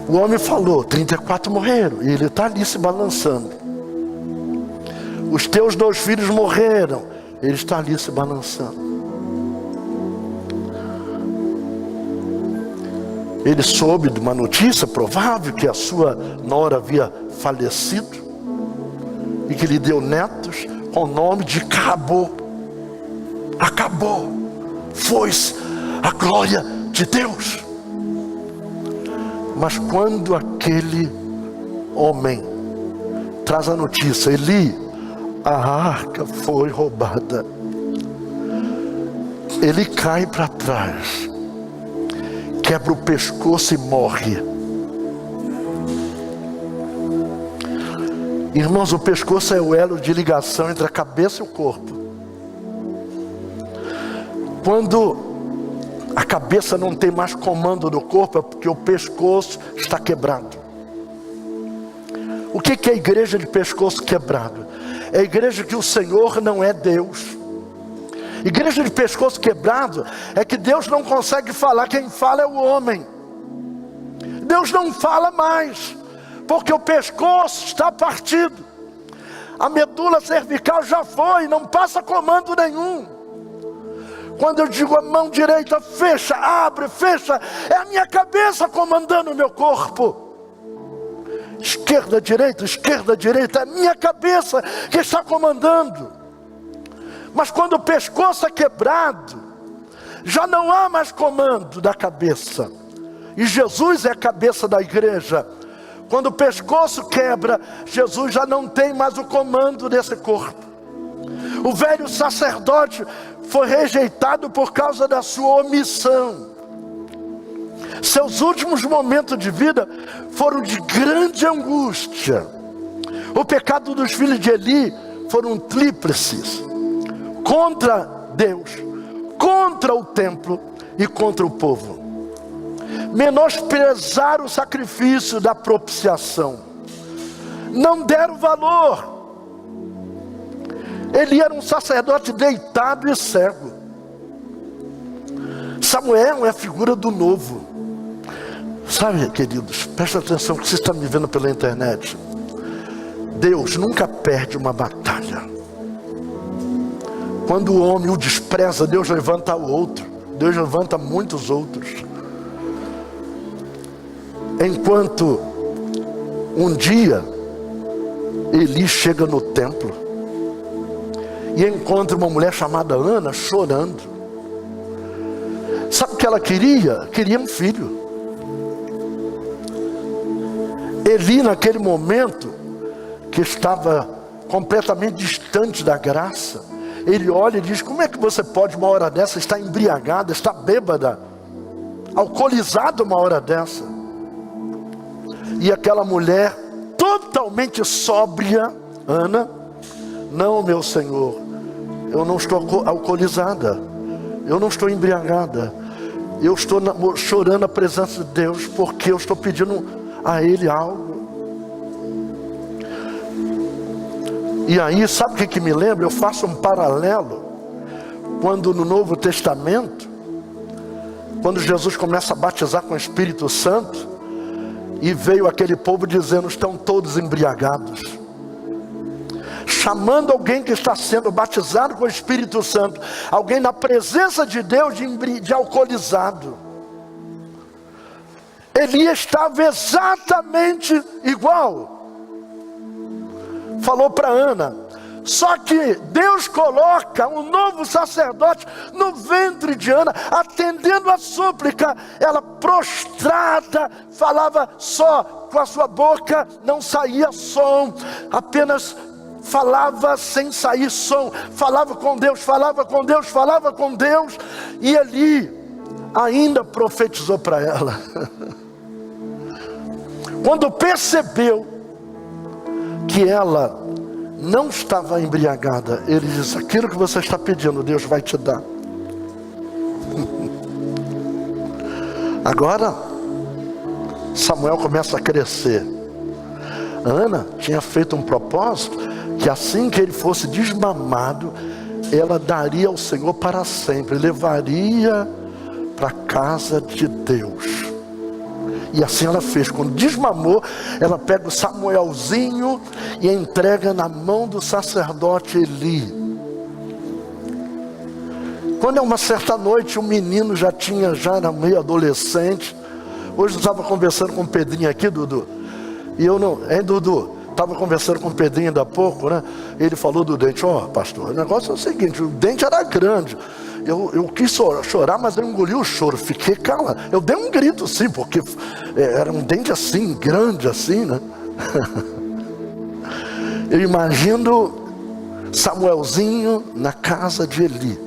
S1: O homem falou: 34 morreram. E ele está ali se balançando. Os teus 2 filhos morreram. Ele está ali se balançando. Ele soube de uma notícia provável que a sua nora havia falecido e que lhe deu netos com o nome de Acabou. Foi-se a glória de Deus. Mas quando aquele homem traz a notícia: Eli, a arca foi roubada, ele cai para trás, quebra o pescoço e morre. Irmãos, o pescoço é o elo de ligação entre a cabeça e o corpo. Quando a cabeça não tem mais comando do corpo, é porque o pescoço está quebrado. O que é a igreja de pescoço quebrado? É a igreja que o Senhor não é Deus. Igreja de pescoço quebrado é que Deus não consegue falar, quem fala é o homem. Deus não fala mais, porque o pescoço está partido. A medula cervical já foi, não passa comando nenhum. Quando eu digo a mão direita fecha, abre, fecha, é a minha cabeça comandando o meu corpo. Esquerda, direita, é a minha cabeça que está comandando. Mas quando o pescoço é quebrado, já não há mais comando da cabeça. E Jesus é a cabeça da igreja. Quando o pescoço quebra, Jesus já não tem mais o comando desse corpo. O velho sacerdote foi rejeitado por causa da sua omissão. Seus últimos momentos de vida foram de grande angústia. O pecado dos filhos de Eli foram tríplices: contra Deus, contra o templo e contra o povo. Menosprezaram o sacrifício da propiciação, não deram valor. Ele era um sacerdote deitado e cego. Samuel é a figura do novo. Sabe, queridos, presta atenção que você está me vendo pela internet. Deus nunca perde uma batalha. Quando o homem o despreza, Deus levanta o outro. Deus levanta muitos outros. Enquanto um dia Eli chega no templo e encontra uma mulher chamada Ana chorando. Sabe o que ela queria? Queria um filho. Eli, naquele momento, que estava completamente distante da graça, ele olha e diz: como é que você pode uma hora dessa estar embriagada, estar bêbada, alcoolizada uma hora dessa? E aquela mulher totalmente sóbria, Ana: não, meu Senhor, eu não estou alcoolizada, eu não estou embriagada, eu estou chorando a presença de Deus, porque eu estou pedindo a Ele algo. E aí, sabe o que me lembra? Eu faço um paralelo, quando no Novo Testamento, quando Jesus começa a batizar com o Espírito Santo, e veio aquele povo dizendo: estão todos embriagados, chamando alguém que está sendo batizado com o Espírito Santo, alguém na presença de Deus de alcoolizado. Eli estava exatamente igual. Falou para Ana. Só que Deus coloca um novo sacerdote no ventre de Ana, atendendo a súplica. Ela prostrada, falava só com a sua boca, não saía som, apenas falava sem sair som, falava com Deus, falava com Deus, falava com Deus. E Eli ainda profetizou para ela. Quando percebeu que ela não estava embriagada, ele disse: aquilo que você está pedindo, Deus vai te dar. Agora Samuel começa a crescer. Ana tinha feito um propósito, que assim que ele fosse desmamado, ela daria ao Senhor para sempre, levaria para a casa de Deus. E assim ela fez. Quando desmamou, ela pega o Samuelzinho e entrega na mão do sacerdote Eli. Quando é uma certa noite, o menino já era meio adolescente. Hoje eu estava conversando com o Pedrinho aqui, Dudu. E eu não, hein, Dudu? Estava conversando com o Pedrinho ainda há pouco, né? Ele falou do dente. Pastor, o negócio é o seguinte: o dente era grande. Eu quis chorar, mas eu engoli o choro, fiquei calado. Eu dei um grito sim, porque era um dente assim, grande assim, né? Eu imagino Samuelzinho na casa de Eli.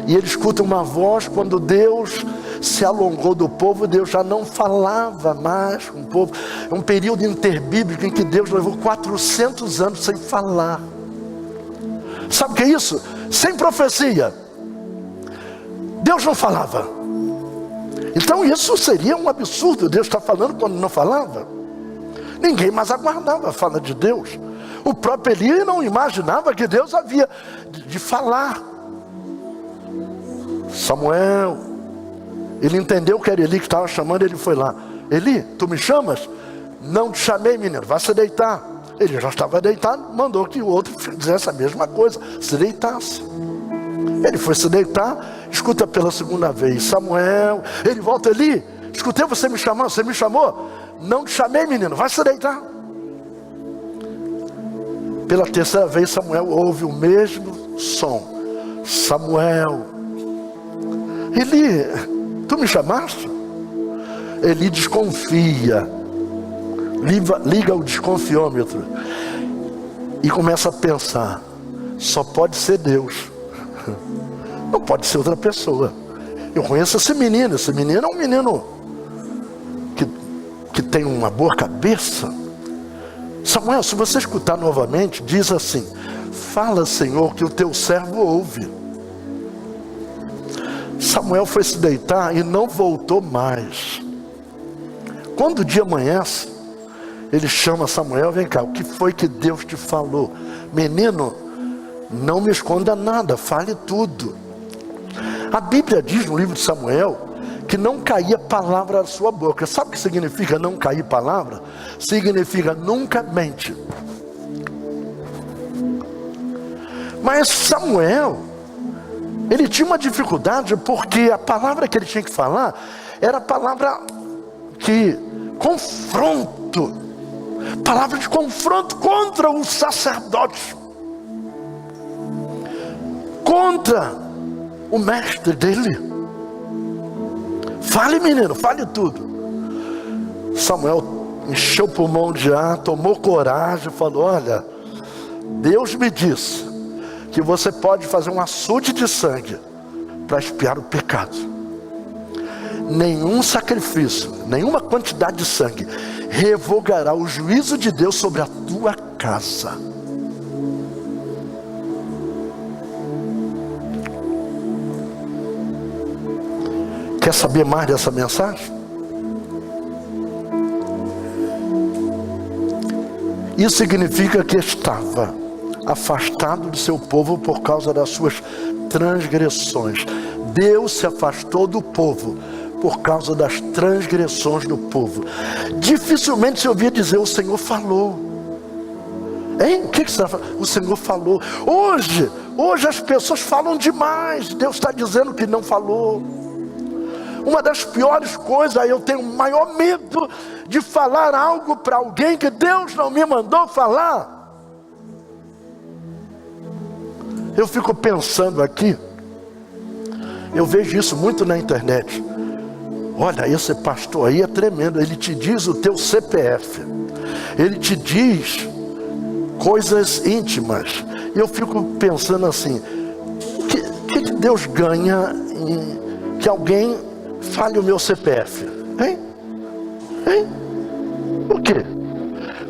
S1: E ele escuta uma voz. Quando Deus se alongou do povo, Deus já não falava mais com o povo. É um período interbíblico em que Deus levou 400 anos sem falar. Sabe o que é isso? Sem profecia. Deus não falava. Então isso seria um absurdo. Deus está falando quando não falava. Ninguém mais aguardava a fala de Deus. O próprio Eli não imaginava que Deus havia de falar. Samuel, ele entendeu que era Eli que estava chamando. Ele foi lá: Eli, tu me chamas? Não te chamei, menino, vá se deitar. Ele já estava deitado, mandou que o outro fizesse a mesma coisa, se deitasse. Ele foi se deitar, escuta pela segunda vez, Samuel. Ele volta ali, escutei você me chamando, você me chamou? Não te chamei, menino, vai se deitar. Pela terceira vez Samuel ouve o mesmo som. Samuel. Eli, tu me chamaste? Eli desconfia, liga o desconfiômetro e começa a pensar, só pode ser Deus, não pode ser outra pessoa. Eu conheço esse menino é um menino que tem uma boa cabeça. Samuel, se você escutar novamente, diz assim, fala, Senhor, que o teu servo ouve. Samuel foi se deitar e não voltou mais. Quando o dia amanhece, ele chama Samuel, vem cá, o que foi que Deus te falou? Menino, não me esconda nada, fale tudo. A Bíblia diz no livro de Samuel que não caía palavra da sua boca. Sabe o que significa não cair palavra? Significa nunca mente. Mas Samuel, ele tinha uma dificuldade porque a palavra que ele tinha que falar era a palavra que confronto, palavra de confronto contra os sacerdotes, contra o mestre dele. Fale, menino, fale tudo. Samuel encheu o pulmão de ar, tomou coragem, falou, olha, Deus me disse que você pode fazer um açude de sangue para expiar o pecado. Nenhum sacrifício, nenhuma quantidade de sangue revogará o juízo de Deus sobre a tua casa. Quer saber mais dessa mensagem? Isso significa que estava afastado de seu povo por causa das suas transgressões. Deus se afastou do povo por causa das transgressões do povo. Dificilmente se ouvia dizer, o Senhor falou. Hein? O que você está falando? O Senhor falou. Hoje as pessoas falam demais. Deus está dizendo que não falou. Uma das piores coisas, eu tenho o maior medo de falar algo para alguém que Deus não me mandou falar. Eu fico pensando aqui, eu vejo isso muito na internet. Olha, esse pastor aí é tremendo, ele te diz o teu CPF, ele te diz coisas íntimas. E eu fico pensando assim, o que Deus ganha em que alguém fale o meu CPF? Hein? Por quê?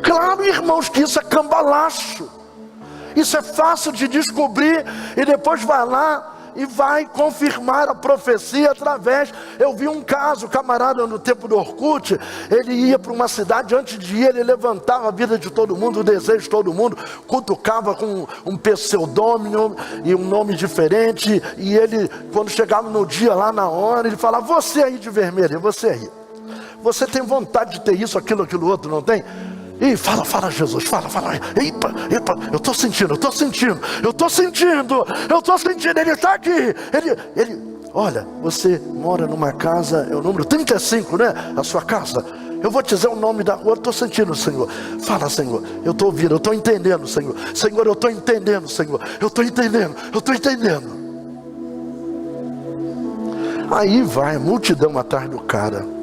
S1: Claro, irmãos, que isso é cambalacho. Isso é fácil de descobrir e depois vai lá e vai confirmar a profecia através. Eu vi um caso, camarada no tempo do Orkut, ele ia para uma cidade, antes de ir ele levantava a vida de todo mundo, o desejo de todo mundo, cutucava com um pseudônimo e um nome diferente, e ele, quando chegava no dia lá na hora, ele falava, você aí de vermelho, você aí, você tem vontade de ter isso, aquilo outro, não tem? E fala Jesus, fala, epa, eu estou sentindo, ele está aqui, ele, olha, você mora numa casa, é o número 35, né, a sua casa, eu vou te dizer o nome da rua, eu estou sentindo, Senhor, fala, Senhor, eu estou ouvindo, eu estou entendendo, Senhor, eu estou entendendo, Senhor, eu estou entendendo, aí vai a multidão atrás do cara.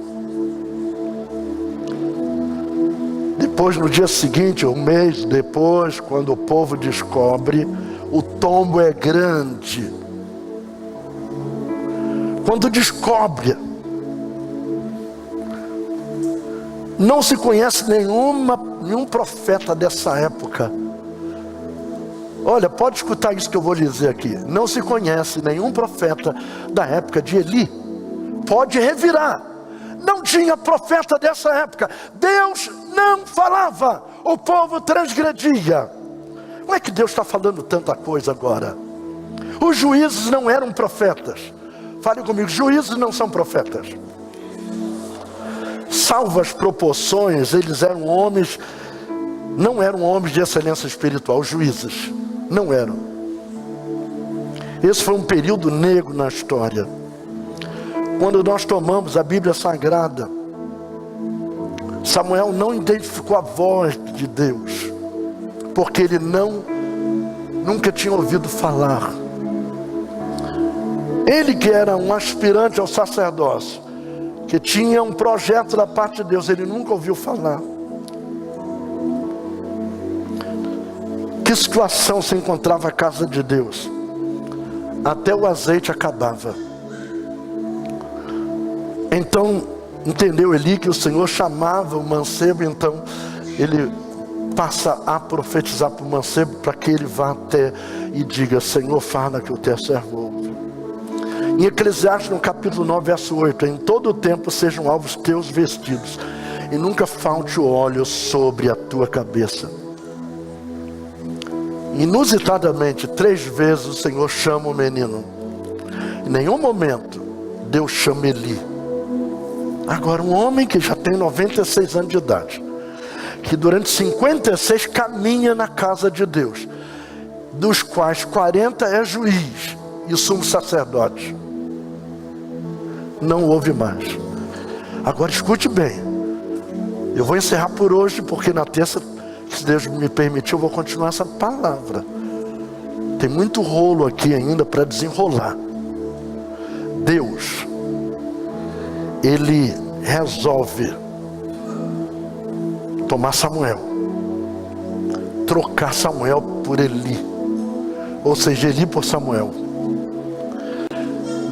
S1: Depois, no dia seguinte, um mês depois, quando o povo descobre, o tombo é grande. Quando descobre, não se conhece nenhum profeta dessa época. Olha, pode escutar isso que eu vou dizer aqui. Não se conhece nenhum profeta da época de Eli. Pode revirar. Não tinha profeta dessa época. Deus não falava, o povo transgredia. Como é que Deus está falando tanta coisa agora? Os juízes não eram profetas. Fale comigo, juízes não são profetas. Salvo as proporções, eles eram homens não eram homens de excelência espiritual, juízes, não eram. Esse foi um período negro na história. Quando nós tomamos a Bíblia Sagrada, Samuel não identificou a voz de Deus, porque ele nunca tinha ouvido falar. Ele, que era um aspirante ao sacerdócio, que tinha um projeto da parte de Deus, ele nunca ouviu falar. Que situação se encontrava a casa de Deus? Até o azeite acabava. Então, entendeu Eli que o Senhor chamava o mancebo, então ele passa a profetizar para o mancebo, para que ele vá até e diga: Senhor, fala que o teu servo ouve. Em Eclesiastes, no capítulo 9, verso 8, em todo o tempo sejam alvos teus vestidos, e nunca falte o óleo sobre a tua cabeça. Inusitadamente, 3 vezes o Senhor chama o menino. Em nenhum momento Deus chama Eli. Agora, um homem que já tem 96 anos de idade, que durante 56 caminha na casa de Deus, dos quais 40 é juiz e sumo sacerdote, não ouve mais. Agora escute bem, eu vou encerrar por hoje, porque na terça, se Deus me permitir, eu vou continuar essa palavra. Tem muito rolo aqui ainda para desenrolar. Deus, Ele resolve tomar Samuel, trocar Samuel por Eli, ou seja, Eli por Samuel.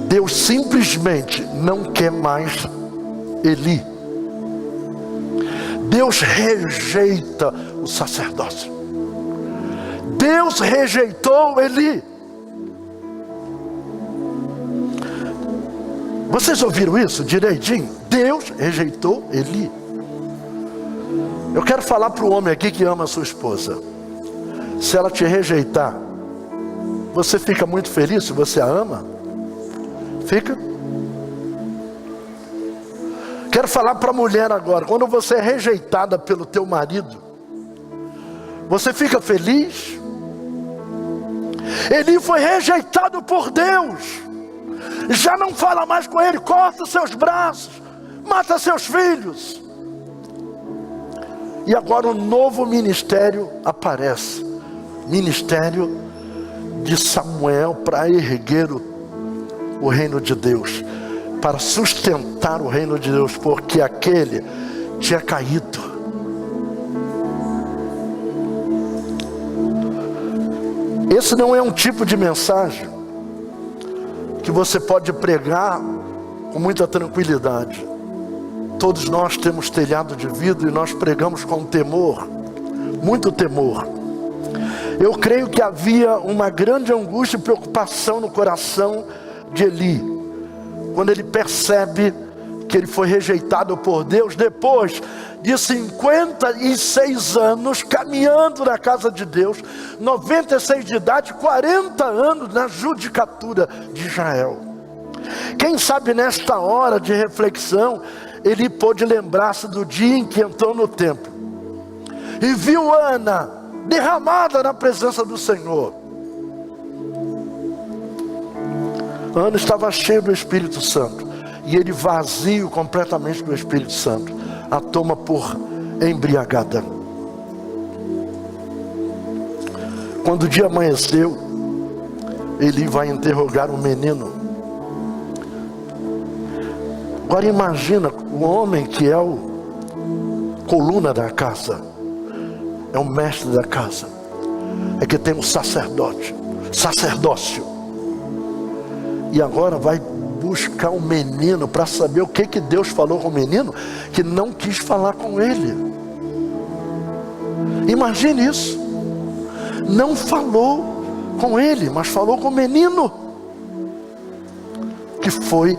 S1: Deus simplesmente não quer mais Eli. Deus rejeita o sacerdócio. Deus rejeitou Eli. Vocês ouviram isso direitinho? Deus rejeitou Eli. Eu quero falar para o homem aqui que ama a sua esposa. Se ela te rejeitar, você fica muito feliz se você a ama? Fica? Quero falar para a mulher agora. Quando você é rejeitada pelo teu marido, você fica feliz? Eli foi rejeitado por Deus. Já não fala mais com ele, corta seus braços, mata seus filhos. E agora um novo ministério aparece. Ministério de Samuel para erguer o reino de Deus, para sustentar o reino de Deus, porque aquele tinha caído. Esse não é um tipo de mensagem que você pode pregar com muita tranquilidade. Todos nós temos telhado de vidro e nós pregamos com temor, muito temor. Eu creio que havia uma grande angústia e preocupação no coração de Eli, quando ele percebe que ele foi rejeitado por Deus, depois de 56 anos caminhando na casa de Deus, 96 de idade, 40 anos na judicatura de Israel. Quem sabe nesta hora de reflexão, ele pôde lembrar-se do dia em que entrou no templo e viu Ana derramada na presença do Senhor. Ana estava cheia do Espírito Santo, e ele, vazio completamente do Espírito Santo, a toma por embriagada. Quando o dia amanheceu, Eli vai interrogar o menino. Agora imagina o homem que é o coluna da casa, é o mestre da casa, é que tem um sacerdócio, e agora vai buscar o menino para saber o que Deus falou com o menino, que não quis falar com ele. Imagine isso. Não falou com ele, mas falou com o menino. Que foi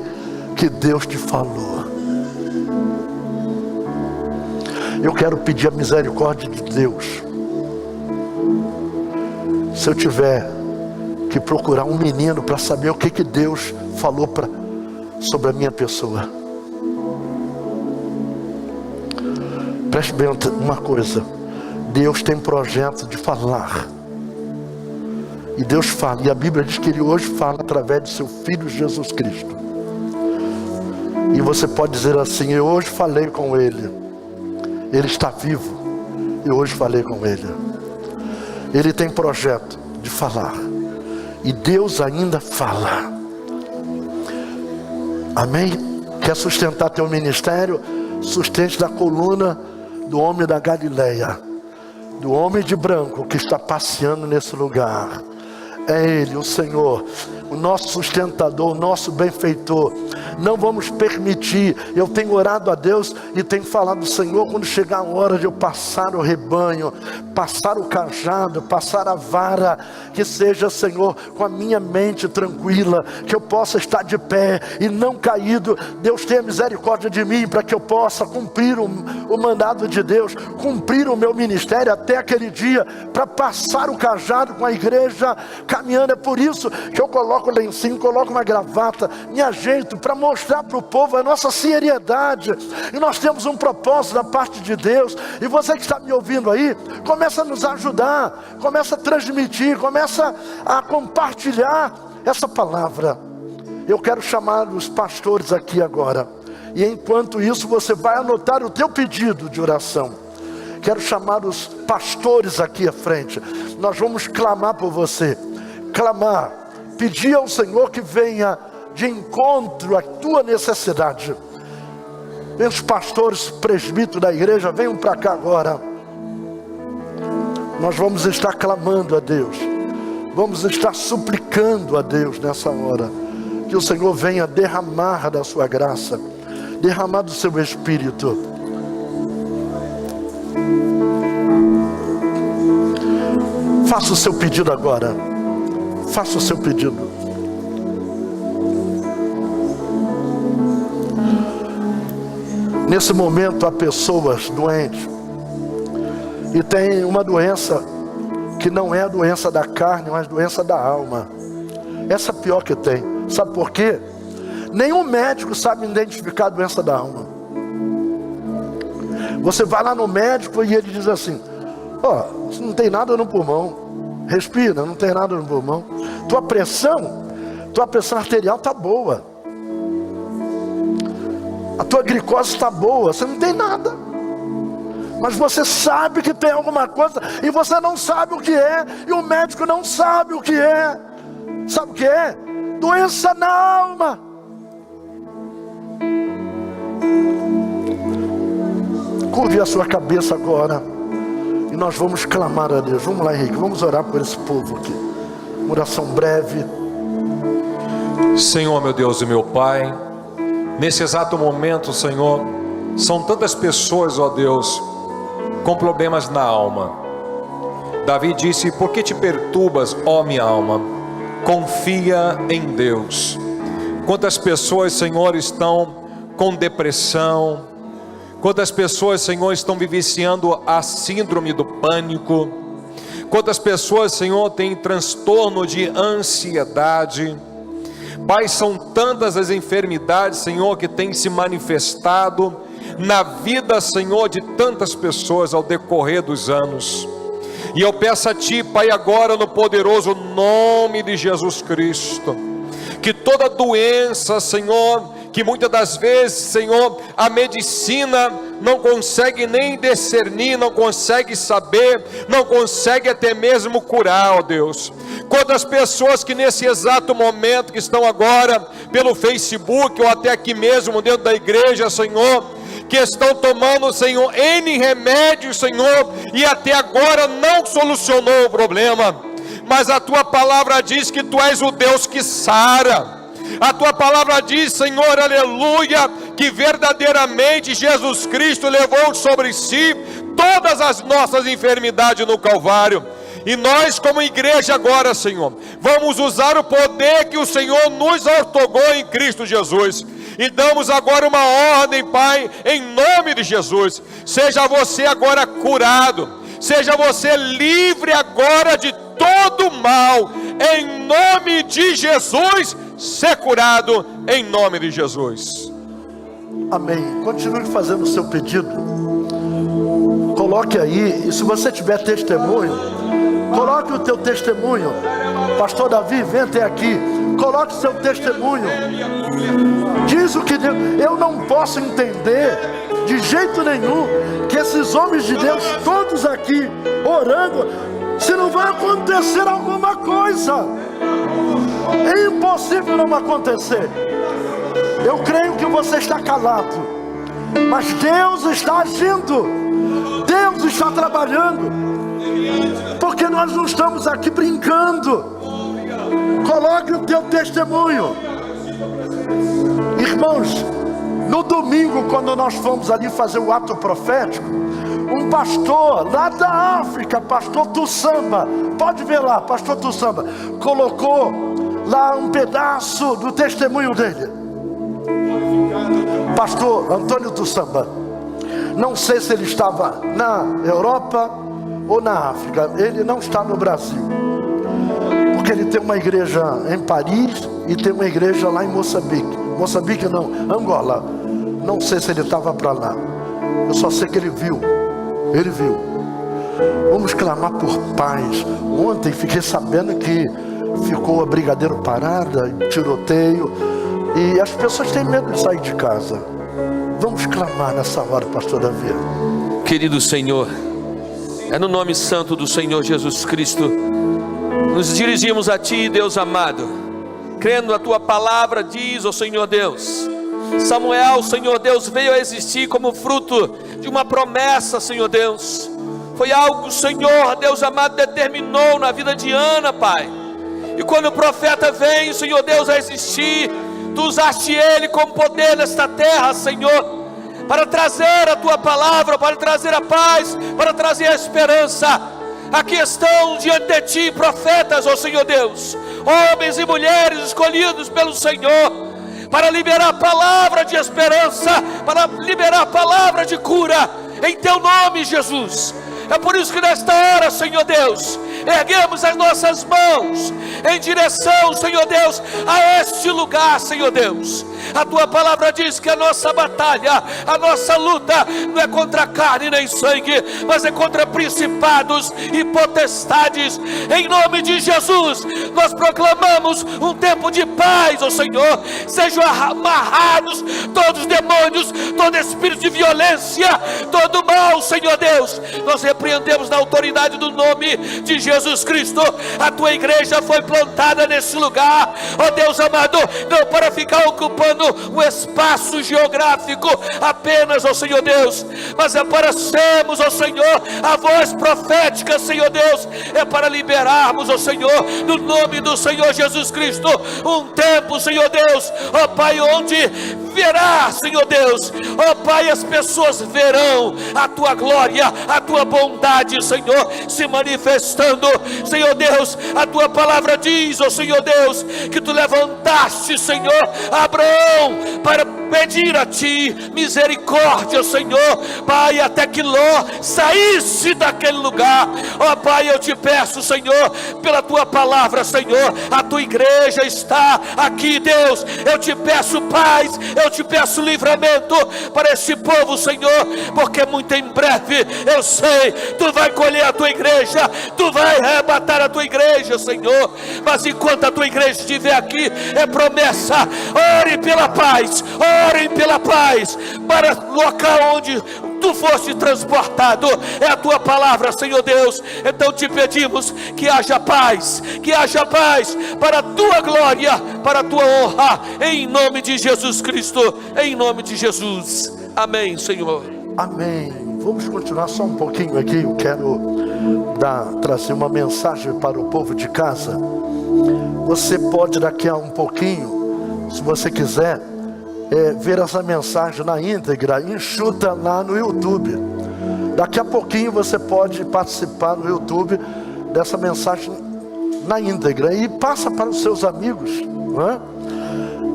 S1: que Deus te falou? Eu quero pedir a misericórdia de Deus. Se eu tiver que procurar um menino para saber o que Deus falou sobre a minha pessoa. Preste bem uma coisa. Deus tem projeto de falar. E Deus fala, e a Bíblia diz que Ele hoje fala através de seu Filho Jesus Cristo. E você pode dizer assim: eu hoje falei com Ele. Ele está vivo. Eu hoje falei com Ele. Ele tem projeto de falar. E Deus ainda fala. Amém? Quer sustentar teu ministério? Sustente da coluna do homem da Galileia, do homem de branco que está passeando nesse lugar. É Ele, o Senhor, o nosso sustentador, o nosso benfeitor. Não vamos permitir. Eu tenho orado a Deus e tenho falado: Senhor, quando chegar a hora de eu passar o rebanho, passar o cajado, passar a vara, que seja, Senhor, com a minha mente tranquila, que eu possa estar de pé e não caído. Deus tenha misericórdia de mim, para que eu possa cumprir o mandado de Deus, cumprir o meu ministério até aquele dia, para passar o cajado com a igreja caminhando. É por isso que eu coloco lencinho, coloco uma gravata, me ajeito para mostrar para o povo a nossa seriedade. E nós temos um propósito da parte de Deus. E você que está me ouvindo aí, começa a nos ajudar, começa a transmitir, começa a compartilhar essa palavra. Eu quero chamar os pastores aqui agora. E enquanto isso, você vai anotar o teu pedido de oração. Quero chamar os pastores aqui à frente. Nós vamos clamar por você. Clamar, pedir ao Senhor que venha de encontro à tua necessidade. Vem os pastores, presbíteros da igreja, venham para cá agora. Nós vamos estar clamando a Deus, vamos estar suplicando a Deus nessa hora, que o Senhor venha derramar da sua graça, derramar do seu Espírito. Faça o seu pedido agora. Faça o seu pedido. Nesse momento há pessoas doentes e tem uma doença que não é a doença da carne, mas a doença da alma. Essa é a pior que tem. Sabe por quê? Nenhum médico sabe identificar a doença da alma. Você vai lá no médico e ele diz assim: ó, você não tem nada no pulmão. Respira, não tem nada no pulmão. Tua pressão arterial está boa. A tua glicose está boa, você não tem nada. Mas você sabe que tem alguma coisa e você não sabe o que é. E o médico não sabe o que é. Sabe o que é? Doença na alma. Curve a sua cabeça agora. E nós vamos clamar a Deus. Vamos lá, Henrique, vamos orar por esse povo aqui. Uma oração breve.
S2: Senhor, meu Deus e meu Pai, nesse exato momento, Senhor, são tantas pessoas, ó Deus, com problemas na alma. Davi disse: por que te perturbas, ó minha alma? Confia em Deus. Quantas pessoas, Senhor, estão com depressão. Quantas pessoas, Senhor, estão vivenciando a síndrome do pânico. Quantas pessoas, Senhor, têm transtorno de ansiedade. Pai, são tantas as enfermidades, Senhor, que têm se manifestado na vida, Senhor, de tantas pessoas ao decorrer dos anos. E eu peço a Ti, Pai, agora no poderoso nome de Jesus Cristo, que toda doença, Senhor, que muitas das vezes, Senhor, a medicina não consegue nem discernir, não consegue saber, não consegue até mesmo curar, ó Deus. Quantas pessoas que nesse exato momento, que estão agora pelo Facebook ou até aqui mesmo dentro da igreja, Senhor, que estão tomando, Senhor, N remédios, Senhor, e até agora não solucionou o problema. Mas a Tua palavra diz que Tu és o Deus que sara. A Tua palavra diz, Senhor, aleluia, que verdadeiramente Jesus Cristo levou sobre si todas as nossas enfermidades no Calvário. E nós, como igreja agora, Senhor, vamos usar o poder que o Senhor nos outorgou em Cristo Jesus. E damos agora uma ordem, Pai, em nome de Jesus. Seja você agora curado, seja você livre agora de todo mal, em nome de Jesus. Ser curado em nome de Jesus.
S1: Amém. Continue fazendo o seu pedido. Coloque Coloque aí, e se você tiver testemunho, coloque o teu testemunho. Pastor Davi, vem até aqui, coloque o seu testemunho. Diz o que Deus. Eu não posso entender de jeito nenhum que esses homens de Deus, todos aqui orando, se não vai acontecer alguma coisa. É impossível não acontecer. Eu creio que você está calado, mas Deus está agindo, Deus está trabalhando, porque nós não estamos aqui brincando. Coloque o teu testemunho. Irmãos, no domingo, quando nós fomos ali fazer o ato profético, um pastor lá da África, pastor Tussamba, pode ver lá, pastor Tussamba, colocou lá um pedaço do testemunho dele. Pastor Antônio Tussamba, não sei se ele estava na Europa ou na África, ele não está no Brasil, porque ele tem uma igreja em Paris e tem uma igreja lá em Moçambique não, Angola. Não sei se ele estava para lá, eu só sei que ele viu. Vamos clamar por paz. Ontem fiquei sabendo que ficou a brigadeiro parada, tiroteio, e as pessoas têm medo de sair de casa. Vamos clamar nessa hora, pastor Davi.
S3: Querido Senhor, é no nome santo do Senhor Jesus Cristo, nos dirigimos a Ti, Deus amado, crendo a Tua palavra. Diz, ó Senhor Deus, Samuel, Senhor Deus, veio a existir como fruto de uma promessa, Senhor Deus. Foi algo que o Senhor, Deus amado, determinou na vida de Ana, Pai. E quando o profeta vem, Senhor Deus, a existir, Tu usaste ele com poder nesta terra, Senhor, para trazer a Tua palavra, para trazer a paz, para trazer a esperança. Aqui estão diante de Ti profetas, ó Senhor Deus, homens e mulheres escolhidos pelo Senhor, para liberar a palavra de esperança, para liberar a palavra de cura, em Teu nome, Jesus. É por isso que nesta hora, Senhor Deus, erguemos as nossas mãos em direção, Senhor Deus, a este lugar, Senhor Deus. A Tua palavra diz que a nossa batalha, a nossa luta não é contra carne nem sangue, mas é contra principados e potestades. Em nome de Jesus, nós proclamamos um tempo de paz, ó Senhor. Sejam amarrados todos os demônios, todo espírito de violência, todo mal, Senhor Deus. Nós repreendemos na autoridade do nome de Jesus Cristo. A Tua igreja foi plantada nesse lugar, ó Deus amado, não para ficar ocupando um espaço geográfico apenas, ó Senhor Deus, mas é para sermos, ó Senhor, a voz profética, Senhor Deus. É para liberarmos, ó Senhor, no nome do Senhor Jesus Cristo, um tempo, Senhor Deus, ó Pai, onde verá, Senhor Deus, ó Pai, as pessoas verão a Tua glória, a Tua bondade, Senhor, se manifestando. Senhor Deus, a Tua palavra diz, ó Senhor Deus, que Tu levantaste, Senhor, Abraão para pedir a Ti misericórdia, Senhor, Pai, até que Ló saísse daquele lugar. Ó Pai, eu Te peço, Senhor, pela Tua palavra, Senhor, a Tua igreja está aqui, Deus. Eu Te peço paz, eu Te peço livramento para esse povo, Senhor, porque muito em breve, eu sei, Tu vai colher a Tua igreja, Tu vai arrebatar a Tua igreja, Senhor. Mas enquanto a Tua igreja estiver aqui, é promessa. Ore pela paz, orem pela paz, para o local onde Tu foste transportado, é a Tua palavra, Senhor Deus. Então Te pedimos que haja paz para a Tua glória, para a Tua honra, em nome de Jesus Cristo, em nome de Jesus. Amém, Senhor.
S1: Amém. Vamos continuar só um pouquinho aqui. Eu quero trazer uma mensagem para o povo de casa. Você pode daqui a um pouquinho, se você quiser, ver essa mensagem na íntegra, enxuta lá no YouTube. Daqui a pouquinho você pode participar no YouTube dessa mensagem na íntegra e passa para os seus amigos, não é?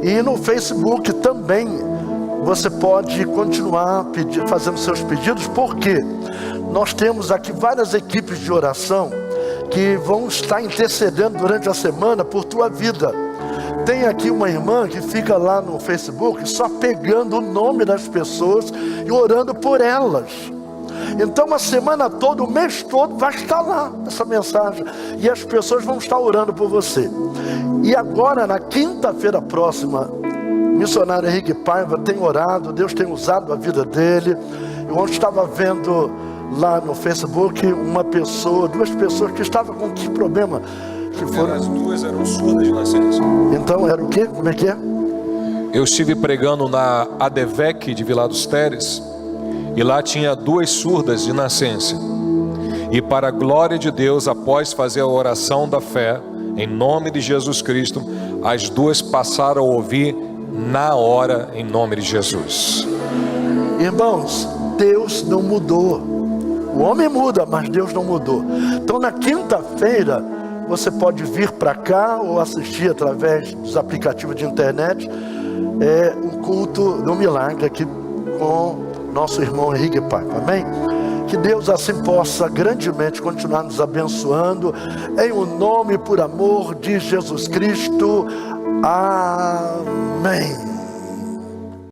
S1: E no Facebook também você pode continuar fazendo seus pedidos, porque nós temos aqui várias equipes de oração que vão estar intercedendo durante a semana por tua vida. Tem aqui uma irmã que fica lá no Facebook só pegando o nome das pessoas e orando por elas. Então a semana toda, o mês todo vai estar lá essa mensagem, e as pessoas vão estar orando por você. E agora na quinta-feira próxima, o missionário Henrique Paiva tem orado, Deus tem usado a vida dele. Eu ontem estava vendo lá no Facebook duas pessoas que estavam com que problema? Que foram...
S2: As duas eram surdas de nascença.
S1: Então era o quê? Como é que é?
S2: Eu estive pregando na ADVEC de Vila dos Teres, e lá tinha duas surdas de nascença. E para a glória de Deus, após fazer a oração da fé, em nome de Jesus Cristo, as duas passaram a ouvir na hora, em nome de Jesus.
S1: Irmãos, Deus não mudou. O homem muda, mas Deus não mudou. Então na quinta-feira, você pode vir para cá ou assistir através dos aplicativos de internet. É um culto do milagre aqui com nosso irmão Henrique Paiva, amém? Que Deus assim possa grandemente continuar nos abençoando, em o nome por amor de Jesus Cristo, amém.